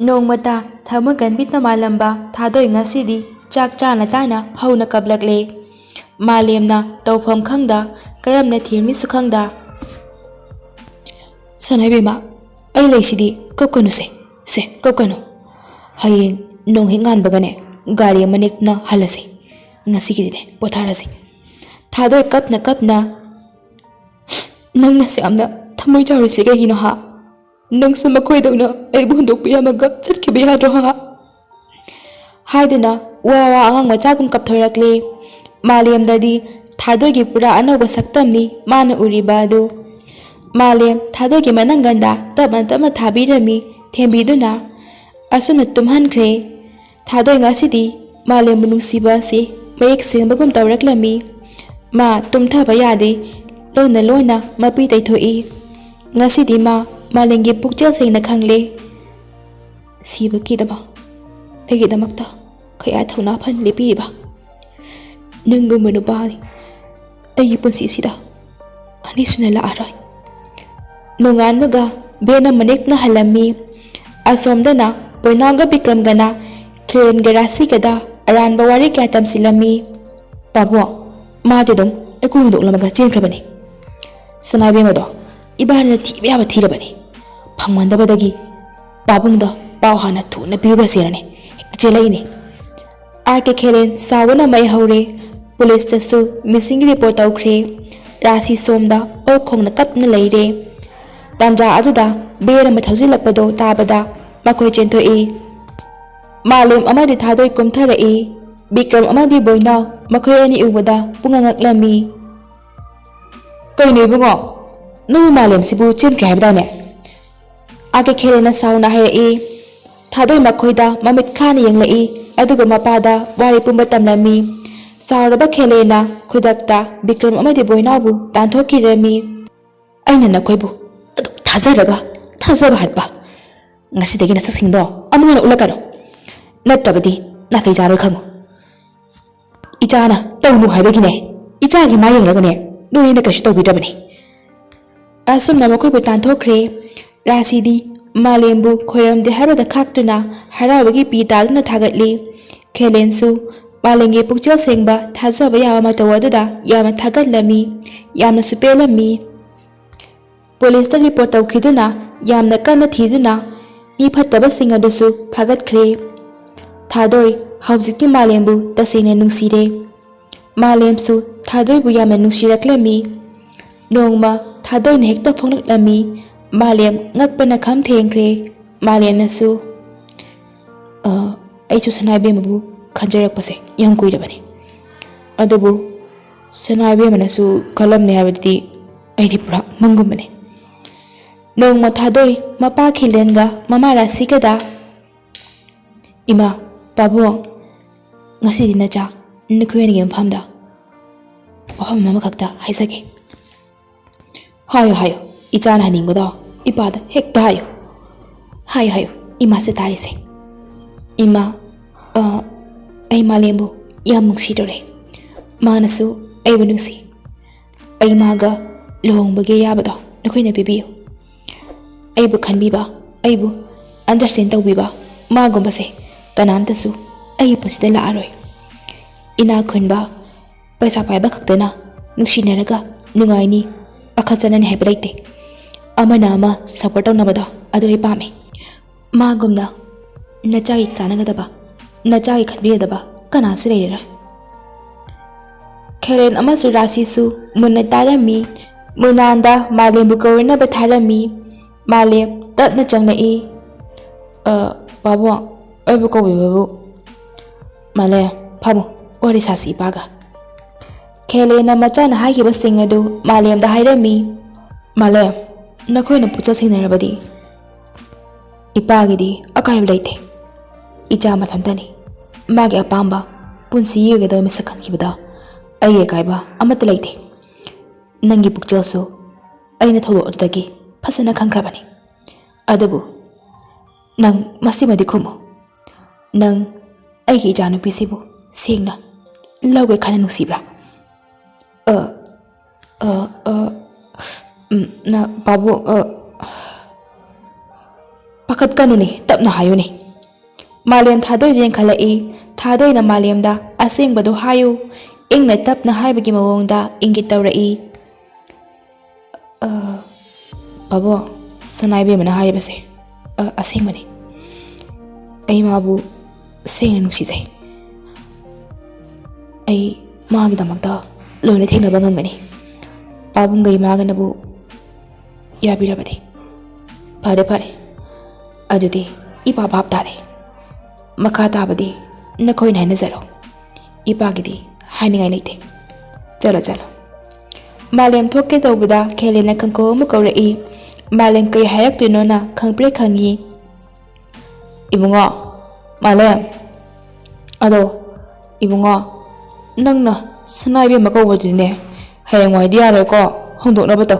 ꯅꯣꯡꯃꯇ ꯊꯃꯣꯏ ꯀꯟꯕꯤꯗꯅ ꯃꯥꯜꯂꯝꯕ ꯊꯥꯗꯣꯏ ꯉꯁꯤꯗꯤ ꯆꯥꯛ ꯆꯥꯅ ꯍꯧꯅ ꯀꯞꯂꯛꯂꯦ꯫ ꯃꯥꯂꯦꯝꯅ ꯇꯧꯐꯝ ꯈꯪꯗ, ꯀꯔꯝꯅ ꯊꯦꯝꯃꯤꯁꯨ ꯈꯪꯗ, "ꯁꯅꯥꯏꯕꯦꯝꯃ, ꯑꯩ ꯂꯩꯁꯤꯗꯤ, ꯀꯞꯀꯅꯨꯁꯦ, ꯀꯞꯀꯅꯨ꯫ ꯍꯌꯦꯡ ꯅꯣꯡ ꯍꯦꯛ ꯉꯥꯟꯕꯒꯅꯦ ꯒꯥꯔꯤ ꯑꯃ ꯅꯦꯛꯇꯨꯅ ꯍꯜꯂꯁꯤ꯫ ꯉꯁꯤꯒꯤꯗꯤꯅꯦ ꯄꯣꯊꯥꯔꯁꯤ" ꯊꯥꯗꯣꯏ ꯀꯞꯅ ꯀꯞꯅ, "ꯅꯪꯅ ꯌꯥꯝꯅ ꯊꯃꯣꯏ ꯆꯥꯎꯔꯤꯁꯤ ꯀꯩꯒꯤꯅꯣ ꯍꯥ? ꯅꯪꯁꯨ ꯃꯈꯣꯏꯗꯧꯅ ꯑꯩꯕꯨ ꯍꯨꯟꯗꯣꯛꯄꯤꯔꯝꯃꯒ ꯆꯠꯈꯤꯕ ꯌꯥꯗ꯭ꯔꯣ ꯍꯥ?" ꯍꯥꯏꯗꯨꯅ ꯋꯥ ꯑꯉꯥꯡ ꯃꯆꯥꯒꯨꯝ ꯀꯞꯊꯣꯔꯛꯂꯦ꯫ ꯃꯥꯂꯦꯝꯗꯗꯤ ꯊꯥꯗꯣꯏꯒꯤ ꯄꯨꯔꯥ ꯑꯅꯧꯕ ꯁꯛꯇꯝꯅꯤ ꯃꯥꯅ ꯎꯔꯤꯕ ꯑꯗꯨ꯫ ꯃꯥꯂꯦꯝ ꯊꯥꯗꯣꯏꯒꯤ ꯃꯅꯪꯒꯟꯗ ꯇꯞꯅ ꯊꯥꯕꯤꯔꯝꯃꯤ, ꯊꯦꯝꯕꯤꯗꯨꯅ꯫ ꯑꯁꯨꯝꯅ ꯇꯨꯝꯍꯟꯈ꯭ꯔꯦ꯫ ꯊꯥꯗꯣꯏ ꯉꯁꯤꯗꯤ ꯃꯥꯂꯦꯝꯕꯨ ꯅꯨꯡꯁꯤꯕ ꯑꯁꯤ ꯃꯌꯦꯛ ꯁꯦꯡꯕꯒꯨꯝ ꯇꯧꯔꯛꯂꯝꯃꯤ꯫ ꯃꯥ ꯇꯨꯝꯊꯕ ꯌꯥꯗꯦ, ꯂꯣꯟꯅ ꯃꯄꯤ ꯇꯩꯊꯣꯛꯏ꯫ ꯉꯁꯤꯗꯤ ꯃꯥ ꯃꯥꯂꯦꯝꯒꯤ ꯄꯨꯛꯆꯦꯜ ꯁꯦꯡꯅ ꯈꯪꯂꯦ꯫ "ꯁꯤꯕꯒꯤꯗꯃꯛ ꯑꯩꯒꯤꯗꯃꯛꯇ ꯀꯌꯥ ꯊꯧꯅꯥ ꯐꯅ ꯂꯦꯞꯄꯤꯔꯤꯕ ꯅꯪꯒꯨꯝꯕ ꯅꯨꯄꯥꯗꯤ ꯑꯩꯒꯤ ꯄꯨꯟꯁꯤꯁꯤꯗ ꯑꯅꯤꯁꯨꯅ ꯂꯥꯛꯑꯔꯣꯏ." ꯅꯣꯡꯉꯥꯟꯕꯒ ꯚꯦꯟ ꯑꯃ ꯅꯦꯛꯇꯨꯅ ꯍꯜꯂꯝꯃꯤ꯫ ꯑꯁꯣꯝꯗꯅ ꯕꯣꯏꯅꯥꯎꯒ ꯕꯤꯀ꯭ꯔꯝꯒꯅ ꯈꯦꯂꯦꯟꯒ ꯔꯥꯁꯤꯒꯗ ꯑꯔꯥꯟꯕ ꯋꯥꯔꯤ ꯀꯌꯥ ꯇꯝꯁꯤꯜꯂꯝꯃꯤ꯫ "ꯄꯥꯕꯨꯡ, ꯃꯥꯗꯤ ꯑꯗꯨꯝ ꯑꯩꯈꯣꯏ ꯍꯨꯟꯗꯣꯛꯂꯝꯃꯒ ꯆꯦꯟꯈ꯭ꯔꯕꯅꯤ꯫ ꯁꯅꯥꯏꯕꯦꯝꯃꯗꯣ ꯏꯕꯥꯅꯤꯅ ꯊꯤꯕ ꯌꯥꯕ ꯊꯤꯔꯕꯅꯤ꯫ ꯐꯪꯃꯟꯗꯕꯗꯒꯤ ꯄꯥꯕꯨꯡꯗ ꯄꯥꯎ ꯍꯥꯟꯅ ꯊꯨꯅ ꯄꯤꯔꯨꯔꯁꯦꯅꯅꯦ ꯍꯦꯛꯇ ꯆꯦꯜꯂꯛꯏꯅꯤ." ꯑꯥꯔ ꯀꯦ ꯈꯦꯂꯦꯟ ꯁꯥꯎꯕꯅ ꯃꯩ ꯍꯧꯔꯦ꯫ ꯄꯨꯂꯤꯁꯇꯁꯨ ꯃꯤꯁꯤꯡꯒꯤ ꯔꯤꯄꯣꯔꯠ ꯇꯧꯈ꯭ꯔꯦ꯫ ꯔꯥꯁꯤ ꯁꯣꯝꯗ ꯑꯣꯛ ꯈꯣꯡꯅ ꯀꯞꯇꯨꯅ ꯂꯩꯔꯦ꯫ ꯇꯥꯟꯖꯥ ꯑꯗꯨꯗ ꯚꯦꯟ ꯑꯃ ꯊꯧꯖꯤꯜꯂꯛꯄꯗꯣ ꯇꯥꯕꯗ ꯃꯈꯣꯏ ꯆꯦꯟꯊꯣꯛꯏ꯫ ꯃꯥꯂꯦꯝ ꯑꯃꯗꯤ ꯊꯥꯗꯣꯏ ꯀꯨꯝꯊꯔꯛꯏ꯫ ꯕꯤꯀ꯭ꯔꯝ ꯑꯃꯗꯤ ꯕꯣꯏꯅꯥꯎ ꯃꯈꯣꯏ ꯑꯅꯤ ꯎꯕꯗ ꯄꯨꯡꯉꯛ ꯉꯛꯂꯝꯃꯤ꯫ "ꯀꯩꯅꯣ ꯏꯕꯨꯡꯉꯣ, ꯅꯣꯏꯕꯨ ꯃꯥꯂꯦꯝꯁꯤꯕꯨ ꯆꯦꯟꯈ꯭ꯔꯦ ꯍꯥꯏꯕꯗꯥꯏꯅꯦ?" ꯑꯥꯔ ꯀꯦ ꯈꯦꯂꯦꯟꯅ ꯁꯥꯎꯅ ꯍꯥꯏꯔꯛꯏ꯫ ꯊꯥꯗꯣꯏ ꯃꯈꯣꯏꯗ ꯃꯃꯤꯠ ꯈꯥꯅ ꯌꯦꯡꯂꯛꯏ, ꯑꯗꯨꯒ ꯃꯄꯥꯗ ꯋꯥꯔꯤ ꯄꯨꯝꯕ ꯇꯝꯂꯝꯃꯤ꯫ ꯁꯥꯎꯔꯕ ꯈꯦꯂꯦꯟꯅ ꯈꯨꯗꯛꯇ ꯕꯤꯀ꯭ꯔꯝ ꯑꯃꯗꯤ ꯕꯣꯏꯅꯥꯎꯕꯨ ꯇꯥꯟꯊꯣꯛꯈꯤꯔꯝꯃꯤ꯫ "ꯑꯩꯅ ꯅꯈꯣꯏꯕꯨ ꯑꯗꯨꯛ ꯊꯥꯖꯔꯒ ꯊꯥꯖꯕ ꯍꯥꯠꯄ, ꯉꯁꯤꯗꯒꯤ ꯅꯁꯛꯁꯤꯡꯗꯣ ꯑꯃꯨꯛ ꯍꯟꯅ ꯎꯠꯂꯛꯀꯅꯨ, ꯅꯠꯇ꯭ꯔꯕꯗꯤ ꯅꯥꯇꯩ ꯆꯥꯔꯣꯏ ꯈꯪꯉꯨ꯫ ꯏꯆꯥꯅ ꯇꯧꯅꯨ ꯍꯥꯏꯕꯒꯤꯅꯦ, ꯏꯆꯥꯒꯤ ꯃꯥ ꯌꯦꯡꯂꯒꯅꯦ ꯅꯣꯏꯅ ꯀꯩꯁꯨ ꯇꯧꯕꯤꯗ꯭ꯔꯕꯅꯤ." ꯑꯁꯨꯝꯅ ꯃꯈꯣꯏꯕꯨ ꯇꯥꯟꯊꯣꯛꯈ꯭ꯔꯦ꯫ ꯔꯥꯁꯤꯗꯤ ꯃꯥꯂꯦꯝꯕꯨ ꯈꯣꯏꯔꯝꯗꯦ ꯍꯥꯏꯕꯗ ꯈꯥꯛꯇꯨꯅ ꯍꯔꯥꯎꯕꯒꯤ ꯄꯤ ꯇꯥꯗꯨꯅ ꯊꯥꯒꯠꯂꯤ꯫ ꯈꯦꯂꯦꯟꯁꯨ ꯃꯥꯂꯦꯝꯒꯤ ꯄꯨꯛꯆꯦꯜ ꯁꯦꯡꯕ, ꯊꯥꯖꯕ ꯌꯥꯕ ꯃꯇꯧ ꯑꯗꯨꯗ ꯌꯥꯝꯅ ꯊꯥꯒꯠꯂꯝꯃꯤ, ꯌꯥꯝꯅꯁꯨ ꯄꯦꯜꯂꯝꯃꯤ꯫ ꯄꯨꯂꯤꯁꯇ ꯔꯤꯄꯣꯔꯠ ꯇꯧꯈꯤꯗꯨꯅ ꯌꯥꯝꯅ ꯀꯟꯅ ꯊꯤꯗꯨꯅ ꯃꯤ ꯐꯠꯇꯕꯁꯤꯡ ꯑꯗꯨꯁꯨ ꯐꯥꯒꯠꯈ꯭ꯔꯦ꯫ ꯊꯥꯗꯣꯏ ꯍꯧꯖꯤꯛꯇꯤ ꯃꯥꯂꯦꯝꯕꯨ ꯇꯁꯦꯡꯅ ꯅꯨꯡꯁꯤꯔꯦ꯫ ꯃꯥꯂꯦꯝꯁꯨ ꯊꯥꯗꯣꯏꯕꯨ ꯌꯥꯝꯅ ꯅꯨꯡꯁꯤꯔꯛꯂꯝꯃꯤ꯫ ꯅꯣꯡꯃ ꯊꯥꯗꯣꯏꯅ ꯍꯦꯛꯇ ꯐꯣꯡꯂꯛꯂꯝꯃꯤ꯫ ꯃꯥꯂꯦꯝ ꯉꯛꯄꯅ ꯈꯝ ꯊꯦꯡꯈ꯭ꯔꯦ꯫ ꯃꯥꯂꯦꯝꯅꯁꯨ, "ꯑꯩꯁꯨ ꯁꯅꯥꯏꯕꯦꯝꯃꯕꯨ ꯈꯟꯖꯔꯛꯄꯁꯦ ꯌꯥꯝ ꯀꯨꯏꯔꯕꯅꯤ, ꯑꯗꯨꯕꯨ ꯁꯅꯥꯏꯕꯦꯝꯃꯅꯁꯨ ꯈꯜꯂꯝꯃꯦ ꯍꯥꯏꯕꯗꯨꯗꯤ ꯑꯩꯗꯤ ꯄꯨꯔꯥ ꯃꯪꯒꯨꯝꯕꯅꯤ." ꯅꯣꯡꯃ ꯊꯥꯗꯣꯏ ꯃꯄꯥ ꯈꯦꯂꯦꯟꯒ ꯃꯃꯥ ꯔꯥꯁꯤꯒꯗ, "ꯏꯃꯥ, ꯄꯥꯕꯨꯡ, ꯉꯁꯤꯗꯤ ꯅꯆꯥ ꯅꯈꯣꯏ ꯑꯅꯤꯒꯤ ꯃꯐꯝꯗ ꯋꯥꯐꯝ ꯑꯃꯈꯛꯇ ꯍꯥꯏꯖꯒꯦ꯫ Hayo hayo, ichana haningbodo, ipada hekta hayo. Hayo hayo, ima se tarise. Ima, ay malembu, yam nungsidore. Manasu, ay nungsi. Ay maga, lohong bagay yabado, nakoy nabibiyo. Ay bu kanbiba, ay bu, understand tawbiba, magumbase, kanamtasu, ay pusida laaroy. Ina kunba, paisa paiba kaktana, nungsinaraga, nungayni, akhatsana ni heblaite. Amana ama supportaw nabada, ado ay pame. Magumna, nachagi chanagadaba, nachagi kanbiyadaba, kanasi leira. Karen amasu rasisu, muna tarami, munanda malembu kawina batharami, malem tatna changna e. Babu, abu kawi babu. Malem, pamu, wari sasi baga. Kele na machana hagi basingadu, malem da hairami. Malem, nakoy na pucha sinarabadi. Ipagidi, akayab laite. Icha matantani. Magi apamba, punsi yugado misakan kibada. Ay kaiba, amata laite. Nangi pukjalso, ay na tholo odagi, pasana kangkrabani. Adabu, nang masimadi kumo. Nang ay ki ijanu pisibu, singna, lawge kana nusibra. Na babu, pakat kanu ni, tap na hayo ni. Malem thadoy din khalai, thadoy na malem da, asing bado hayo, ing na tap na haibagi mawong da, ingit tawrai. Babu, sanay ba mana hayo base, asing mani. Ay mabu, sing na nungsizay. Ay maagi damagda, lo na tingna bangam gani. Babung gay maga na bu, yabira bade. Pare pare. Adudi, ipabab tare. Makata bade, nakoy na nazaro. Ipagidi, hainingay laite. Jalo jalo. Malem thoke tawbada kele na kangko mo kawrai. Malem kay hayak tuno na kangpre kangi. Ibunga, malem. Ado, ibunga, nang na sanay ba makawad ne. Hayang wai diya ko, hundok na ba to?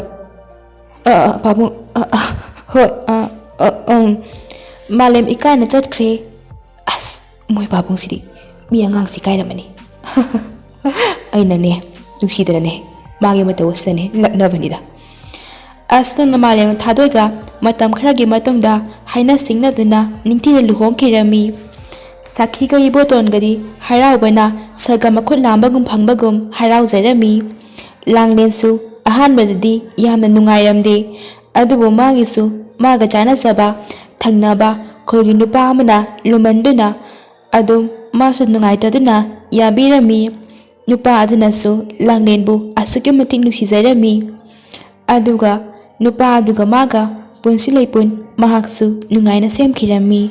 Babu, hoy, malem ikay na chat kre. As, moy babong sidi, miyangang sikay naman ni. Ay na ne, nungsida na ne, magi matawas na ne, lakna nida. As na malem tadoy ga, matam karagi matong da, hay na sing na duna, ningti na luhong kirami. Sakhi ga iboton gadi, haraw ba na, saga makut lambagum pangbagum, haraw zarami. Langlensu, ahan badadi, yamna nungayramde, adubo magisu, maga jana zaba, tangnaba, kolgi nupa amana, lumanduna, adum, masu nungaitaduna, yabirami, nupa adunasu, langlenbu, asuki mating nusizarami, aduga, nupa aduga maga, punsilaypun, mahaksu, nungayna semkirami.